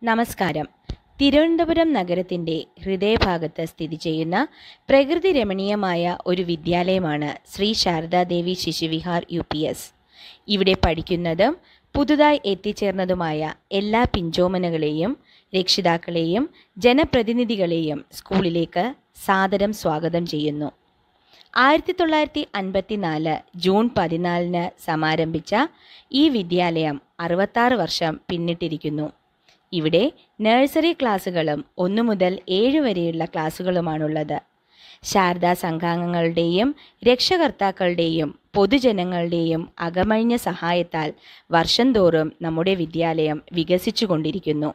നമസ്കാരം. തിരുവനന്തപുരം നഗരത്തിൻ്റെ ഹൃദയഭാഗത്ത് സ്ഥിതി ചെയ്യുന്ന പ്രകൃതി രമണീയമായ ഒരു വിദ്യാലയമാണ് ശ്രീ ശാരദാദേവി ശിശുവിഹാർ UPS. ഇവിടെ പഠിക്കുന്നതും പുതുതായി എത്തിച്ചേർന്നതുമായ എല്ലാ പിഞ്ചോമനകളെയും രക്ഷിതാക്കളെയും ജനപ്രതിനിധികളെയും സ്കൂളിലേക്ക് സാദരം സ്വാഗതം ചെയ്യുന്നു. 1954 ജൂൺ 14 സമാരംഭിച്ച ഈ വിദ്യാലയം 66 വർഷം പിന്നിട്ടിരിക്കുന്നു. ഇവിടെ നഴ്സറി ക്ലാസ്സുകളും 1 മുതൽ 7 വരെയുള്ള ക്ലാസ്സുകളുമാണുള്ളത്. ശാരദാ സംഘാംഗങ്ങളുടെയും രക്ഷകർത്താക്കളുടെയും പൊതുജനങ്ങളുടെയും അകമഴിഞ്ഞ സഹായത്താൽ വർഷം തോറും നമ്മുടെ വിദ്യാലയം വികസിച്ചുകൊണ്ടിരിക്കുന്നു.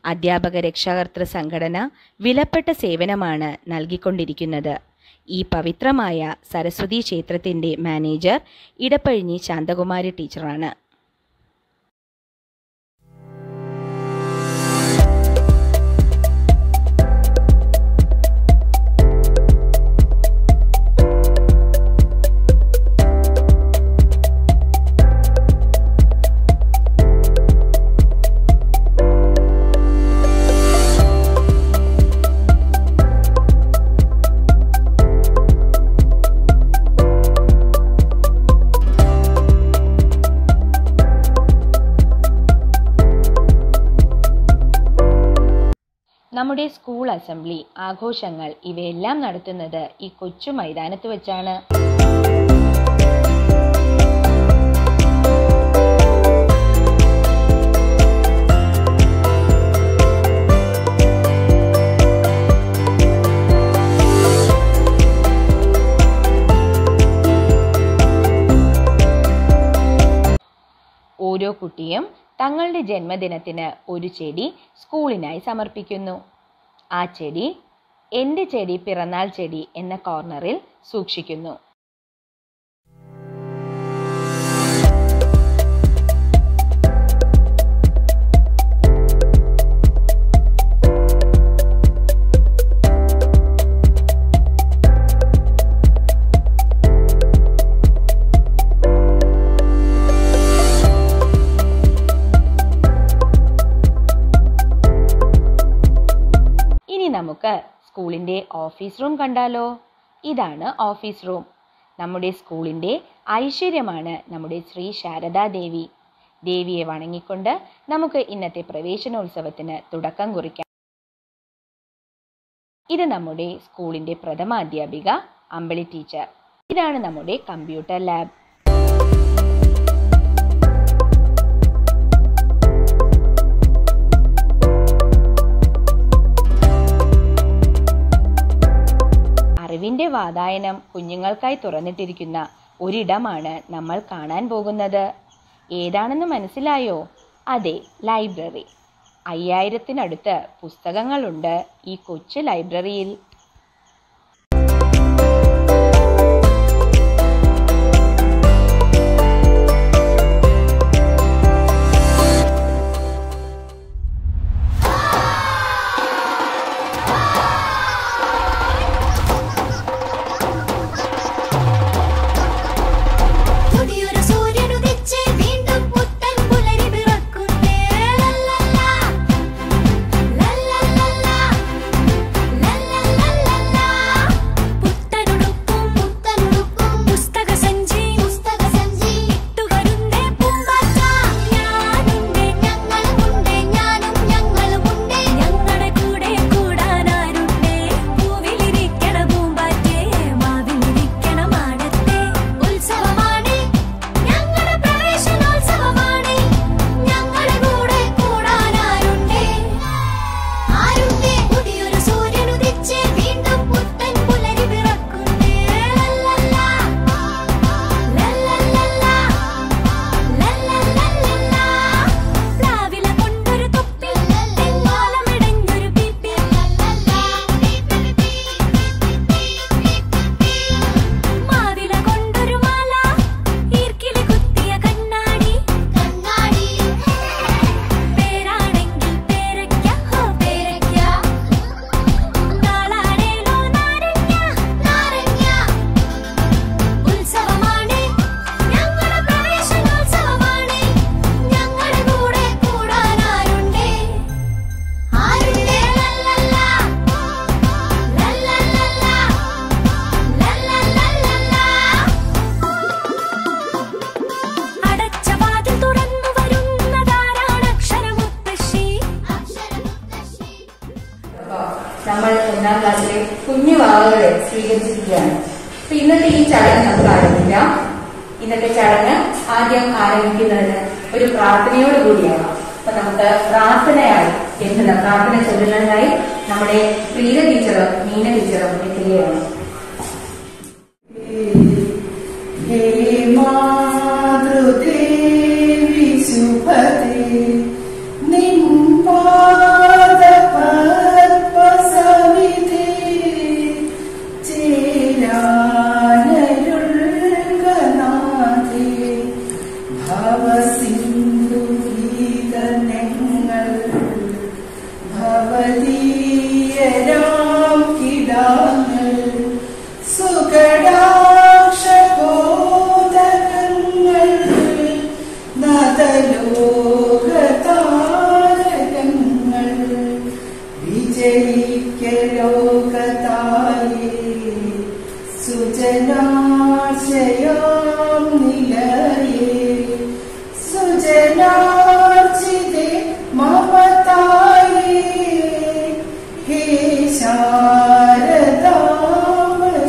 അധ്യാപക രക്ഷകർതൃ സംഘടന വിലപ്പെട്ട സേവനമാണ് നൽകിക്കൊണ്ടിരിക്കുന്നത്. ഈ പവിത്രമായ സരസ്വതി ക്ഷേത്രത്തിൻ്റെ മാനേജർ ഇടപ്പഴിഞ്ഞി ശാന്തകുമാരി ടീച്ചറാണ്. നമ്മുടെ സ്കൂൾ അസംബ്ലി, ആഘോഷങ്ങൾ ഇവയെല്ലാം നടത്തുന്നത് ഈ കൊച്ചു മൈതാനത്ത് വെച്ചാണ്. ഓരോ കുട്ടിയും തങ്ങളുടെ ജന്മദിനത്തിന് ഒരു ചെടി സ്കൂളിനായി സമർപ്പിക്കുന്നു. ആ ചെടി എൻ്റെ ചെടി പിറന്നാൾ ചെടി എന്ന കോർണറിൽ സൂക്ഷിക്കുന്നു. നമുക്ക് സ്കൂളിൻ്റെ ഓഫീസ് റൂം കണ്ടാലോ? ഇതാണ് ഓഫീസ് റൂം. നമ്മുടെ സ്കൂളിൻ്റെ ഐശ്വര്യമാണ് നമ്മുടെ ശ്രീ ശാരദാദേവി. ദേവിയെ വണങ്ങിക്കൊണ്ട് നമുക്ക് ഇന്നത്തെ പ്രവേശനോത്സവത്തിന് തുടക്കം കുറിക്കാം. ഇത് നമ്മുടെ സ്കൂളിൻ്റെ പ്രഥമാധ്യാപിക അമ്പിളി ടീച്ചർ. ഇതാണ് നമ്മുടെ കമ്പ്യൂട്ടർ ലാബ്. അറിവിൻ്റെ വാതായനം കുഞ്ഞുങ്ങൾക്കായി തുറന്നിട്ടിരിക്കുന്ന ഒരിടമാണ് നമ്മൾ കാണാൻ പോകുന്നത്. ഏതാണെന്ന് മനസ്സിലായോ? അതെ, ലൈബ്രറി. 5000-നടുത്ത് പുസ്തകങ്ങളുണ്ട് ഈ കൊച്ചു ലൈബ്രറിയിൽ. La la la നമ്മൾ 1ാം ക്ലാസ്സിലെ കുഞ്ഞു വാവകളെ സ്വീകരിച്ചിരിക്കുകയാണ്. അപ്പൊ ഇന്നത്തെ ഈ ചടങ്ങ് നമുക്ക് ആരംഭിക്കാം. ഇന്നത്തെ ചടങ്ങ് ആദ്യം ആരംഭിക്കുന്നതിന് ഒരു പ്രാർത്ഥനയോട് കൂടിയാണ്. അപ്പൊ നമുക്ക് പ്രാർത്ഥനയായി എത്തുന്ന പ്രാർത്ഥന ചൊല്ലുന്നതിനായി നമ്മുടെ പ്രിയ ടീച്ചറും മീന ടീച്ചറും എത്തുകയാണ്. മാതൃദേവി ശുഭദേ സുജനാശയാം നിലയേ സുജനാർച്ചിതേ മമതായേ ഹേ ശാരദാം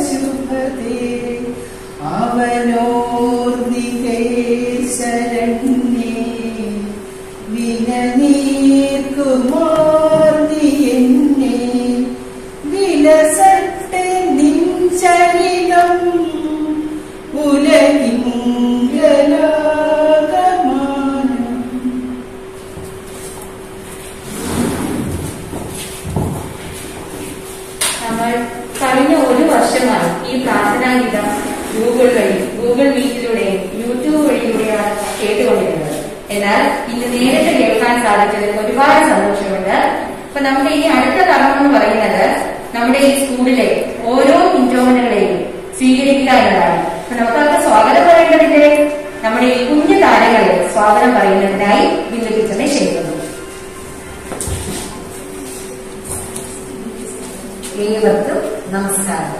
ശുഭദേ അവനോർദികേ ശരണ്യേ വിനനീർകുമാർദിയെന്നെ വിലസട്ടെ നിൻചരിതം ഉലകിംഗലാഗമാനം. നമ്മൾ കഴിഞ്ഞ ഒരു വർഷമായി ഈ പ്രാർത്ഥനാ ഗീതം ഗൂഗിൾ മീറ്റിലൂടെയും യൂട്യൂബ് വഴിയിലൂടെയാണ് കേട്ടുകൊണ്ടിരുന്നത്. എന്നാൽ ഇന്ന് നേരിട്ട് കേൾക്കാൻ സാധിച്ചതിൽ ഒരുപാട് സന്തോഷമുണ്ട്. അപ്പൊ നമ്മുടെ ഈ അടുത്ത കർമ്മം എന്ന് പറയുന്നത് നമ്മുടെ ഈ സ്കൂളിലെ ഓരോ ഇൻട്രോമനുകളെയും സ്വീകരിക്കുക എന്നതാണ്. അപ്പൊ നമുക്കത് സ്വാഗതം പറയേണ്ടതിന്റെ നമ്മുടെ ഈ കുഞ്ഞു താരങ്ങളെ സ്വാഗതം പറയുന്നതിനായി ബിന്ദു ടീച്ചറിനെ ക്ഷണിക്കുന്നു. ഏവർക്കും നമസ്കാരം.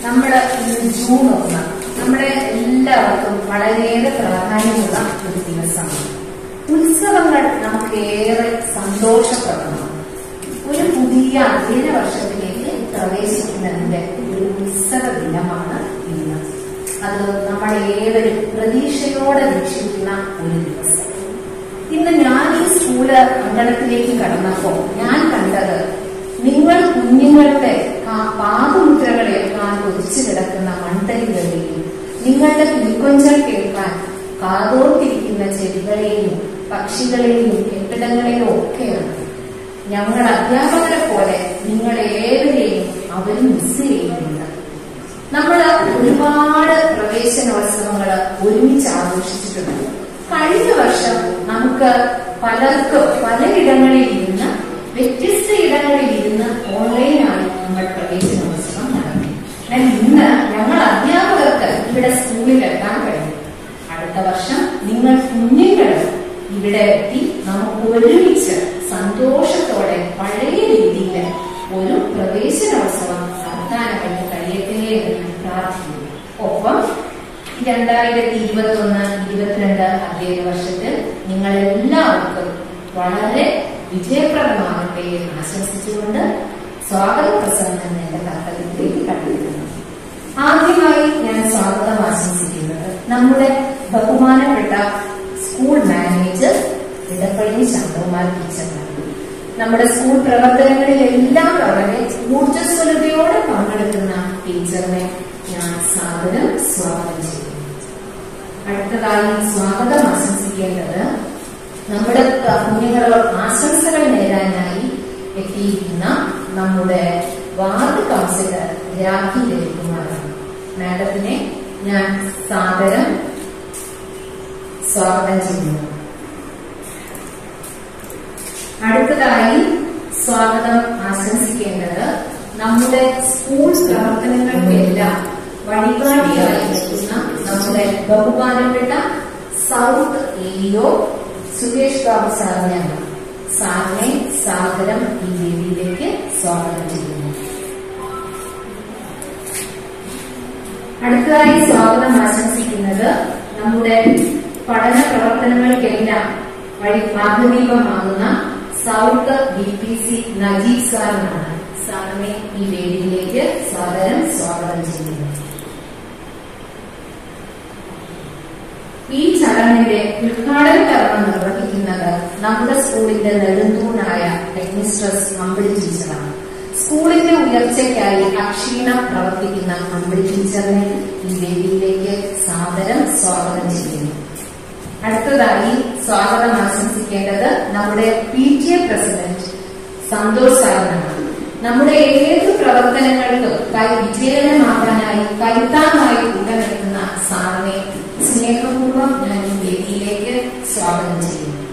നമ്മുടെ ജൂൺ 1 നമ്മുടെ എല്ലാവർക്കും വളരെയേറെ പ്രാധാന്യമുള്ള ഒരു ദിവസമാണ്. ഉത്സവങ്ങൾ നമുക്ക് ഏറെ സന്തോഷപ്രദമാണ്. ഒരു പുതിയ അധ്യയന വർഷത്തിലേക്ക് പ്രവേശിക്കുന്നതിന്റെ ഒരു ഉത്സവ ദിനമാണ് ഇന്ന്. അത് നമ്മളേവരും പ്രതീക്ഷയോടെ വീക്ഷിക്കുന്ന ഒരു ദിവസം. ഇന്ന് ഞാൻ ഈ സ്കൂള് അങ്കണത്തിലേക്ക് കടന്നപ്പോൾ ഞാൻ കണ്ടത് നിങ്ങൾ കുഞ്ഞുങ്ങളുടെ പാദമുദ്രകളേൽക്കാൻ കൊതിച്ചു കിടക്കുന്ന മൺതരികളെയും നിങ്ങളുടെ കിളിക്കൊഞ്ചൽ കേൾക്കാൻ കാതോർത്തിരിക്കുന്ന ചെടികളെയും പക്ഷികളെയും കെട്ടിടങ്ങളെയും ഒക്കെയാണ്. ഞങ്ങൾ അധ്യാപകരെ പോലെ നിങ്ങളേവരെയും അവർ മിസ് ചെയ്യുന്നുണ്ട്. നമ്മൾ ഒരുപാട് പ്രവേശനോത്സവങ്ങൾ ഒരുമിച്ച് ആഘോഷിച്ചിട്ടുണ്ട്. കഴിഞ്ഞ വർഷം നമുക്ക് പലർക്കും പലയിടങ്ങളിൽ ഇരുന്ന് വ്യത്യസ്ത ഇടങ്ങളിൽ ഇരുന്ന് ഓൺലൈനായി നമ്മൾ പ്രവേശനോത്സവം നടത്തി. എന്നാൽ ഇന്ന് ഞങ്ങൾ അധ്യാപകർക്ക് ഇവിടെ സ്കൂളിൽ എത്താൻ കഴിഞ്ഞു. അടുത്ത വർഷം നിങ്ങൾ കുഞ്ഞുങ്ങൾ ഇവിടെ എത്തി നമുക്ക് ഒരുമിച്ച് സന്തോഷത്തോടെ പഴയ രീതിയിൽ ഒരു പ്രവേശനോത്സവം നടത്താനായിട്ട് കഴിയട്ടെ എന്ന് പ്രാർത്ഥിക്കുന്നു. ഒപ്പം 2021-22 അധ്യയന വർഷത്തിൽ നിങ്ങളെല്ലാവർക്കും വളരെ വിജയപ്രദമാകട്ടെ എന്ന് ആശംസിച്ചുകൊണ്ട് സ്വാഗത പ്രസംഗം എന്റെ കർത്തവ്യത്തിലേക്ക് കടന്നിരുന്നു. ആദ്യമായി ഞാൻ സ്വാഗതം ആശംസിക്കുന്നത് നമ്മുടെ ബഹുമാനപ്പെട്ട സ്കൂൾ മാനേജർ ഇടപ്പള്ളി ശാന്തകുമാർ ടീച്ചറാണ്. നമ്മുടെ സ്കൂൾ പ്രവർത്തനങ്ങളിലെല്ലാം വളരെ ഊർജ്ജസ്വലതയോടെ പങ്കെടുക്കുന്ന ടീച്ചറിനെ ഞാൻ സാദരം സ്വാഗതം ചെയ്യുന്നു. അടുത്തതായി സ്വാഗതം ആശംസിക്കേണ്ടത് നമ്മുടെ കുഞ്ഞുങ്ങളോട് ആശംസകൾ നേടാനായി എത്തിയിരിക്കുന്ന നമ്മുടെ വാർഡ് കൗൺസിലർ രാഖി രവികുമാറാണ്. മാഡത്തിനെ ഞാൻ സാദരം സ്വാഗതം ചെയ്യുന്നു. അടുത്തതായി സ്വാഗതം ആശംസിക്കേണ്ടത് നമ്മുടെ സ്കൂൾ പ്രവർത്തനങ്ങൾക്കെല്ലാം വഴികാട്ടിയായി എത്തുന്ന നമ്മുടെ ബഹുമാനപ്പെട്ട സൗത്ത് എഇഒ സുരേഷ് ബാബു സാറിനെയാണ്. സാറിനെ സാദരം ഈ വേദിയിലേക്ക് സ്വാഗതം ചെയ്യുന്നു. അടുത്തതായി സ്വാഗതം ആശംസിക്കുന്നത് നമ്മുടെ പഠന പ്രവർത്തനങ്ങൾക്കെല്ലാം വഴി മാർഗദീപമാകുന്ന സൗത്ത് BPC നജീബ് സാറിനാണ്. സാറിനെ ഈ വേദിയിലേക്ക് സ്വാഗതം ചെയ്യുന്നു. ഈ ചടങ്ങിന്റെ ഉദ്ഘാടന കർമ്മം നിർവഹിക്കുന്നത് നമ്മുടെ സ്കൂളിന്റെ നെടുന്തൂണായ ഹെഡ്മിസ്ട്രസ് അമ്പിളി ടീച്ചറാണ്. സ്കൂളിന്റെ ഉയർച്ചയ്ക്കായി അക്ഷീണം പ്രവർത്തിക്കുന്ന അമ്പിളി ടീച്ചറിനെ ഈ വേദിയിലേക്ക് സ്വാഗതം ചെയ്യുന്നു. അടുത്തതായി സ്വാഗതം ആശംസിക്കേണ്ടത് നമ്മുടെ PTA പ്രസിഡന്റ് സന്തോഷ് സാറിനാണ്. നമ്മുടെ ഏത് പ്രവർത്തനങ്ങൾക്കും വിജയകരമാക്കാനായി കരുത്താനായി ഉടനെടുക്കുന്ന സാറിനെ സ്നേഹപൂർവ്വം ഞാൻ ഈ വേദിയിലേക്ക് സ്വാഗതം ചെയ്യുന്നു.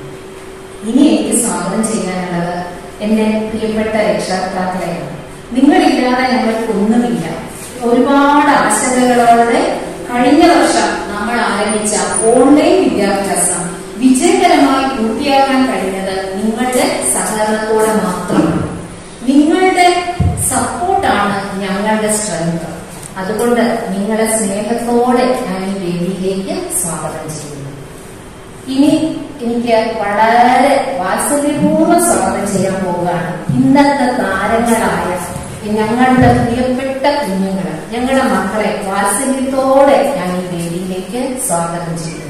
ഇനി എനിക്ക് സ്വാഗതം ചെയ്യാനുള്ളത് എന്റെ പ്രിയപ്പെട്ട രക്ഷകർത്താക്കളെയാണ്. നിങ്ങളില്ലാതെ ഞങ്ങൾക്കൊന്നുമില്ല. ഒരുപാട് ആശങ്കകളോടെ കഴിഞ്ഞ വർഷം നമ്മൾ ആരംഭിച്ച ഓൺലൈൻ വിദ്യാഭ്യാസം വിജയകരമായി പൂർത്തിയാക്കാൻ കഴിഞ്ഞത് നിങ്ങളുടെ സഹകരണത്തോടെ മാത്രമാണ്. നിങ്ങളുടെ സപ്പോർട്ടാണ് ഞങ്ങളുടെ സ്ട്രെങ്ത്. അതുകൊണ്ട് നിങ്ങളുടെ സ്നേഹത്തോടെ ഞാൻ ഈ വേദിയിലേക്ക് സ്വാഗതം ചെയ്യുന്നു. ഇനി എനിക്ക് വളരെ വാത്സല്യപൂർവ്വം സ്വാഗതം ചെയ്യാൻ പോവുകയാണ് ഇന്നത്തെ താരങ്ങളായ ഞങ്ങളുടെ പ്രിയപ്പെട്ട കുഞ്ഞുങ്ങളെ, ഞങ്ങളുടെ മക്കളെ വാത്സല്യത്തോടെ ഞാൻ ഈ വേദിയിലേക്ക് സ്വാഗതം ചെയ്യുന്നു.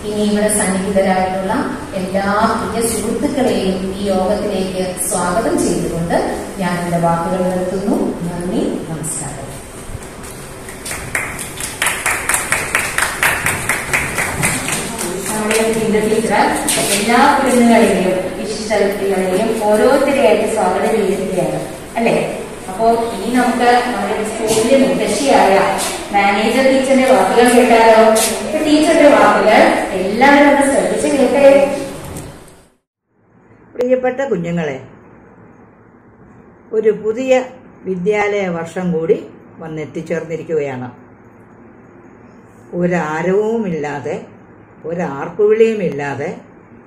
ഇനി ഇവിടെ സന്നിഹിതരായിട്ടുള്ള എല്ലാ പ്രിയ സുഹൃത്തുക്കളെയും ഈ യോഗത്തിലേക്ക് സ്വാഗതം ചെയ്തുകൊണ്ട് ഞാൻ എന്റെ വാക്കുകൾ നിർത്തുന്നു. നന്ദി, നമസ്കാരം. ടീച്ചർ എല്ലാ കുഞ്ഞുങ്ങളെയും വിശിഷ്ടകളെയും ഓരോരുത്തരെയായിട്ട് സ്വാഗതം ചെയ്തിരിക്കുകയാണ് അല്ലെ. അപ്പോ ഇനി നമുക്ക് നമ്മുടെ സ്കൂളിലെ മുത്തശ്ശിയായ മാനേജർ ടീച്ചറിന്റെ വാക്കുകൾ കേട്ടാലോ? ടീച്ചറുടെ വാക്കുകൾ എല്ലാവരും ഒന്ന് ശ്രദ്ധിച്ച് കേട്ടേ. പ്രിയപ്പെട്ട കുഞ്ഞുങ്ങളെ, ഒരു പുതിയ വിദ്യാലയ വർഷം കൂടി വന്നെത്തിച്ചേർന്നിരിക്കുകയാണ്. ഒരാരവുമില്ലാതെ ഒരാർപ്പുവിളിയുമില്ലാതെ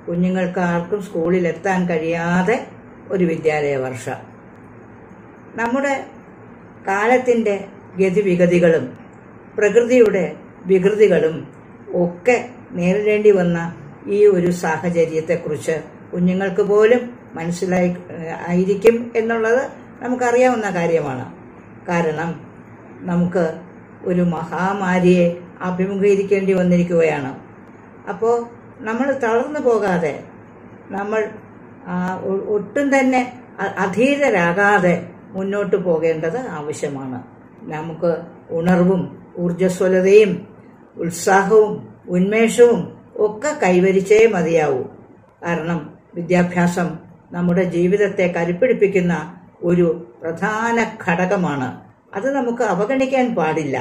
കുഞ്ഞുങ്ങൾക്ക് ആർക്കും സ്കൂളിലെത്താൻ കഴിയാതെ ഒരു വിദ്യാലയ വർഷം. നമ്മുടെ കാലത്തിൻ്റെ ഗതിവിഗതികളും പ്രകൃതിയുടെ വികൃതികളും ഒക്കെ നേരിടേണ്ടി വന്ന ഈ ഒരു സാഹചര്യത്തെക്കുറിച്ച് കുഞ്ഞുങ്ങൾക്ക് പോലും ആയിരിക്കും എന്നുള്ളത് നമുക്കറിയാവുന്ന കാര്യമാണ്. കാരണം നമുക്ക് ഒരു മഹാമാരിയെ അഭിമുഖീകരിക്കേണ്ടി വന്നിരിക്കുകയാണ്. അപ്പോൾ നമ്മൾ തളർന്നു പോകാതെ, നമ്മൾ ഒട്ടും തന്നെ അധീരരാകാതെ മുന്നോട്ട് പോകേണ്ടത് ആവശ്യമാണ്. നമുക്ക് ഉണർവും ഊർജ്ജസ്വലതയും ഉത്സാഹവും ഉന്മേഷവും ഒക്കെ കൈവരിച്ചേ മതിയാവൂ. കാരണം വിദ്യാഭ്യാസം നമ്മുടെ ജീവിതത്തെ കരുപ്പിടിപ്പിക്കുന്ന ഒരു പ്രധാന ഘടകമാണ്. അത് നമുക്ക് അവഗണിക്കാൻ പാടില്ല.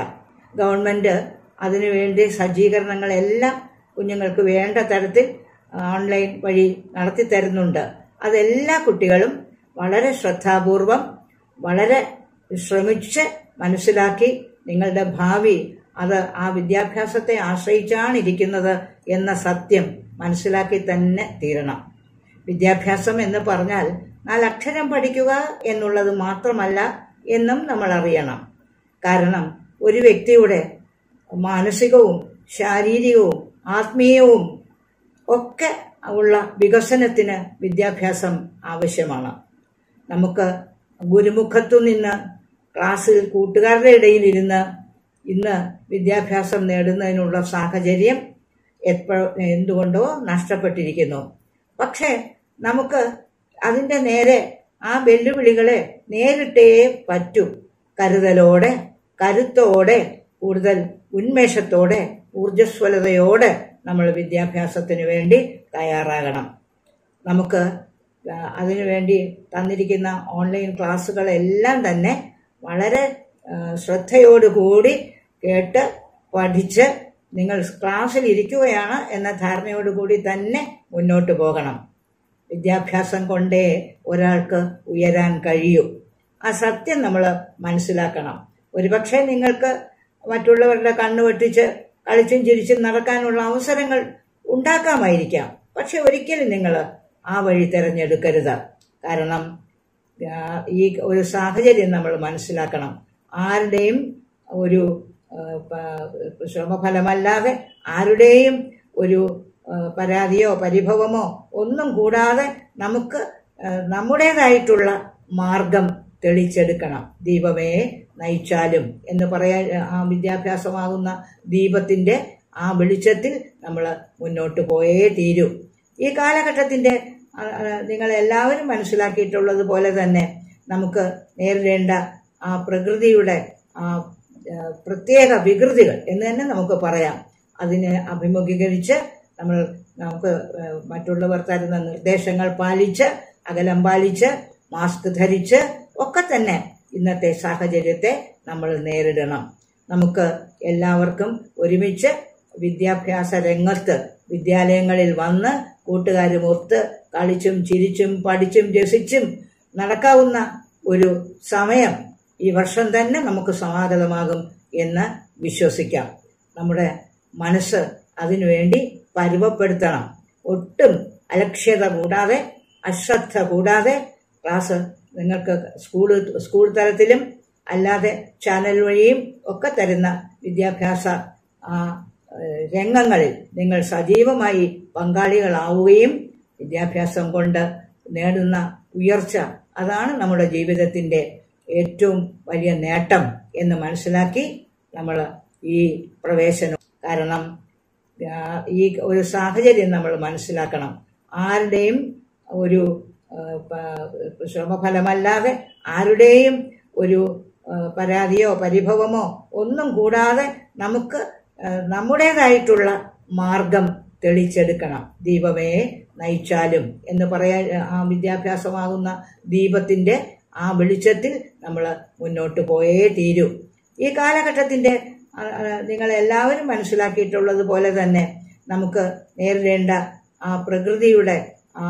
ഗവൺമെന്റ് അതിനുവേണ്ടി സജ്ജീകരണങ്ങളെല്ലാം കുഞ്ഞുങ്ങൾക്ക് വേണ്ട തരത്തിൽ ഓൺലൈൻ വഴി നടത്തി തരുന്നുണ്ട്. അതെല്ലാ കുട്ടികളും വളരെ ശ്രദ്ധാപൂർവം വളരെ ശ്രമിച്ച് മനസ്സിലാക്കി നിങ്ങളുടെ ഭാവി അത് ആ വിദ്യാഭ്യാസത്തെ ആശ്രയിച്ചാണ് ഇരിക്കുന്നത് എന്ന സത്യം മനസ്സിലാക്കി തന്നെ തീരണം. വിദ്യാഭ്യാസം എന്ന് പറഞ്ഞാൽ 4 അക്ഷരം പഠിക്കുക എന്നുള്ളത് മാത്രമല്ല എന്നും നമ്മൾ അറിയണം. കാരണം ഒരു വ്യക്തിയുടെ മാനസികവും ശാരീരികവും ആത്മീയവും ഒക്കെ ഉള്ള വികസനത്തിന് വിദ്യാഭ്യാസം ആവശ്യമാണ്. നമുക്ക് ഗുരുമുഖത്തു നിന്ന് ക്ലാസ്സിൽ കൂട്ടുകാരുടെ ഇടയിൽ ഇരുന്ന് ഇന്ന് വിദ്യാഭ്യാസം നേടുന്നതിനുള്ള സാഹചര്യം എന്തുകൊണ്ടോ നഷ്ടപ്പെട്ടിരിക്കുന്നു. പക്ഷേ നമുക്ക് അതിൻ്റെ നേരെ ആ വെല്ലുവിളികളെ നേരിട്ടേ പറ്റൂ. കരുതലോടെ, കരുത്തോടെ, കൂടുതൽ ഉന്മേഷത്തോടെ, ഊർജ്ജസ്വലതയോടെ നമ്മൾ വിദ്യാഭ്യാസത്തിന് വേണ്ടി തയ്യാറാകണം. നമുക്ക് അതിനുവേണ്ടി തന്നിരിക്കുന്ന ഓൺലൈൻ ക്ലാസ്സുകളെല്ലാം തന്നെ വളരെ ശ്രദ്ധയോടുകൂടി കേട്ട് പഠിച്ച് നിങ്ങൾ ക്ലാസ്സിൽ ഇരിക്കുകയാണ് എന്ന ധാരണയോടുകൂടി തന്നെ മുന്നോട്ട് പോകണം. വിദ്യാഭ്യാസം കൊണ്ടേ ഒരാൾക്ക് ഉയരാൻ കഴിയൂ. ആ സത്യം നമ്മൾ മനസ്സിലാക്കണം. ഒരുപക്ഷെ നിങ്ങൾക്ക് മറ്റുള്ളവരുടെ കണ്ണുവെട്ടിച്ച് കളിച്ചും ചിരിച്ചും നടക്കാനുള്ള അവസരങ്ങൾ ഉണ്ടാക്കാമായിരിക്കാം. പക്ഷെ ഒരിക്കലും നിങ്ങൾ ആ വഴി തിരഞ്ഞെടുക്കരുത്. കാരണം ഈ ഒരു സാഹചര്യം നമ്മൾ മനസ്സിലാക്കണം. ആരുടെയും ഒരു ശ്രമഫലമല്ലാതെ, ആരുടെയും ഒരു പരാതിയോ പരിഭവമോ ഒന്നും കൂടാതെ നമുക്ക് നമ്മുടേതായിട്ടുള്ള മാർഗം തെളിച്ചെടുക്കണം. ദീപമേ നയിച്ചാലും എന്ന് പറയാൻ ആ വിദ്യാഭ്യാസമാകുന്ന ദീപത്തിന്റെ ആ വെളിച്ചത്തിൽ നമ്മൾ മുന്നോട്ട് പോയേ തീരൂ. ഈ കാലഘട്ടത്തിന്റെ നിങ്ങളെല്ലാവരും മനസ്സിലാക്കിയിട്ടുള്ളത് പോലെ തന്നെ നമുക്ക് നേരിടേണ്ട ആ പ്രകൃതിയുടെ ആ പ്രത്യേക വികൃതികൾ എന്ന് തന്നെ നമുക്ക് പറയാം. അതിനെ അഭിമുഖീകരിച്ച് നമുക്ക് മറ്റുള്ളവർ തരുന്ന നിർദ്ദേശങ്ങൾ പാലിച്ച്, അകലം പാലിച്ച്, മാസ്ക് ധരിച്ച് ഒക്കെ തന്നെ ഇന്നത്തെ സാഹചര്യത്തെ നമ്മൾ നേരിടണം. നമുക്ക് എല്ലാവർക്കും ഒരുമിച്ച് വിദ്യാഭ്യാസ രംഗത്ത് വിദ്യാലയങ്ങളിൽ വന്ന് കൂട്ടുകാരുമൊത്ത് കളിച്ചും ചിരിച്ചും പഠിച്ചും രസിച്ചും നടക്കാവുന്ന ഒരു സമയം ഈ വർഷം തന്നെ നമുക്ക് സമാഗതമാകും എന്ന് വിശ്വസിക്കാം. നമ്മുടെ മനസ്സ് അതിനുവേണ്ടി പരുവപ്പെടുത്തണം. ഒട്ടും അലക്ഷ്യത കൂടാതെ, അശ്രദ്ധ കൂടാതെ ക്ലാസ് നിങ്ങൾക്ക് സ്കൂൾ തലത്തിലും അല്ലാതെ ചാനൽ വഴിയും ഒക്കെ തരുന്ന വിദ്യാഭ്യാസ രംഗങ്ങളിൽ നിങ്ങൾ സജീവമായി പങ്കാളികളാവുകയും വിദ്യാഭ്യാസം കൊണ്ട് നേടുന്ന ഉയർച്ച അതാണ് നമ്മുടെ ജീവിതത്തിന്റെ ഏറ്റവും വലിയ നേട്ടം എന്ന് മനസ്സിലാക്കി നമ്മൾ ഈ പ്രവേശനം, കാരണം ഈ ഒരു സാഹചര്യം നമ്മൾ മനസ്സിലാക്കണം. ആരുടെയും ഒരു ശ്രമഫലമല്ലാതെ, ആരുടെയും ഒരു പരാതിയോ പരിഭവമോ ഒന്നും കൂടാതെ നമുക്ക് നമ്മുടേതായിട്ടുള്ള മാർഗം തെളിച്ചെടുക്കണം. ദീപമേ നയിച്ചാലും എന്ന് പറയാൻ ആ വിദ്യാഭ്യാസമാകുന്ന ദീപത്തിന്റെ ആ വെളിച്ചത്തിൽ നമ്മൾ മുന്നോട്ട് പോയേ തീരൂ. ഈ കാലഘട്ടത്തിന്റെ നിങ്ങളെല്ലാവരും മനസ്സിലാക്കിയിട്ടുള്ളത് പോലെ തന്നെ നമുക്ക് നേരിടേണ്ട ആ പ്രകൃതിയുടെ ആ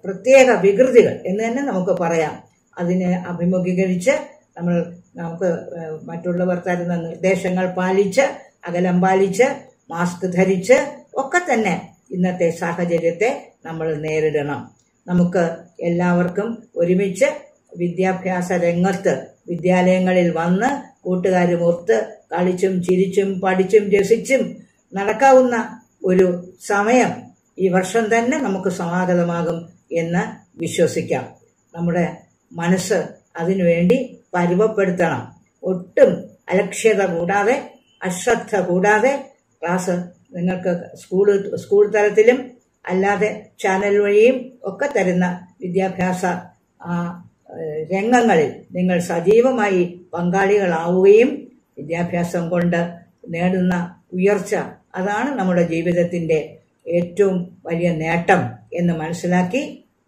പ്രത്യേക വികൃതികൾ എന്ന് തന്നെ നമുക്ക് പറയാം. അതിനെ അഭിമുഖീകരിച്ച് നമുക്ക് മറ്റുള്ളവർ തരുന്ന നിർദ്ദേശങ്ങൾ പാലിച്ച്, അകലം പാലിച്ച്, മാസ്ക് ധരിച്ച് ഒക്കെ തന്നെ ഇന്നത്തെ സാഹചര്യത്തെ നമ്മൾ നേരിടണം. നമുക്ക് എല്ലാവർക്കും ഒരുമിച്ച് വിദ്യാഭ്യാസ രംഗത്ത് വിദ്യാലയങ്ങളിൽ വന്ന് കൂട്ടുകാരുമൊത്ത് കളിച്ചും ചിരിച്ചും പഠിച്ചും രസിച്ചും നടക്കാവുന്ന ഒരു സമയം ഈ വർഷം തന്നെ നമുക്ക് സമാഗതമാകും എന്ന് വിശ്വസിക്കാം. നമ്മുടെ മനസ്സ് അതിനുവേണ്ടി പരുവപ്പെടുത്തണം. ഒട്ടും അലക്ഷ്യത കൂടാതെ, അശ്രദ്ധ കൂടാതെ ക്ലാസ് നിങ്ങൾക്ക് സ്കൂൾ തലത്തിലും അല്ലാതെ ചാനൽ വഴിയും ഒക്കെ തരുന്ന വിദ്യാഭ്യാസ രംഗങ്ങളിൽ നിങ്ങൾ സജീവമായി പങ്കാളികളാവുകയും വിദ്യാഭ്യാസം കൊണ്ട് നേടുന്ന ഉയർച്ച അതാണ് നമ്മുടെ ജീവിതത്തിന്റെ ഏറ്റവും വലിയ നേട്ടം എന്ന് മനസ്സിലാക്കി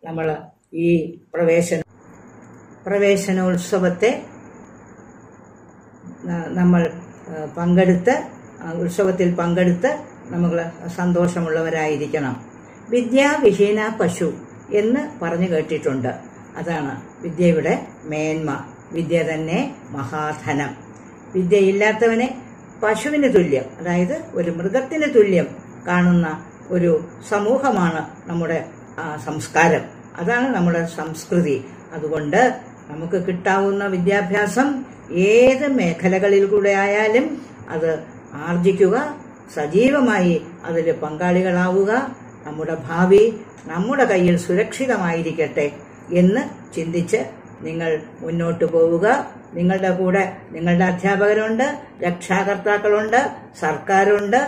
നമ്മൾ ഈ പ്രവേശനോത്സവത്തെ നമ്മൾ ഉത്സവത്തിൽ പങ്കെടുത്ത് നമ്മൾ സന്തോഷമുള്ളവരായിരിക്കണം. വിദ്യാവിഹീന പശു എന്ന് പറഞ്ഞു കേട്ടിട്ടുണ്ട്. അതാണ് വിദ്യയുടെ മേന്മ. വിദ്യ തന്നെ മഹാധനം. വിദ്യയില്ലാത്തവനെ പശുവിന് തുല്യം, അതായത് ഒരു മൃഗത്തിന് തുല്യം കാണുന്ന ഒരു സമൂഹമാണ് നമ്മുടെ സംസ്കാരം. അതാണ് നമ്മുടെ സംസ്കൃതി. അതുകൊണ്ട് നമുക്ക് കിട്ടാവുന്ന വിദ്യാഭ്യാസം ഏത് മേഖലകളിൽ കൂടെ ആയാലും അത് ആർജിക്കുക, സജീവമായി അതിൽ പങ്കാളികളാവുക. നമ്മുടെ ഭാവി നമ്മുടെ കയ്യിൽ സുരക്ഷിതമായിരിക്കട്ടെ എന്ന് ചിന്തിച്ച് നിങ്ങൾ മുന്നോട്ട് പോവുക. നിങ്ങളുടെ കൂടെ നിങ്ങളുടെ അധ്യാപകരുണ്ട്, രക്ഷാകർത്താക്കളുണ്ട്, സർക്കാരുണ്ട്.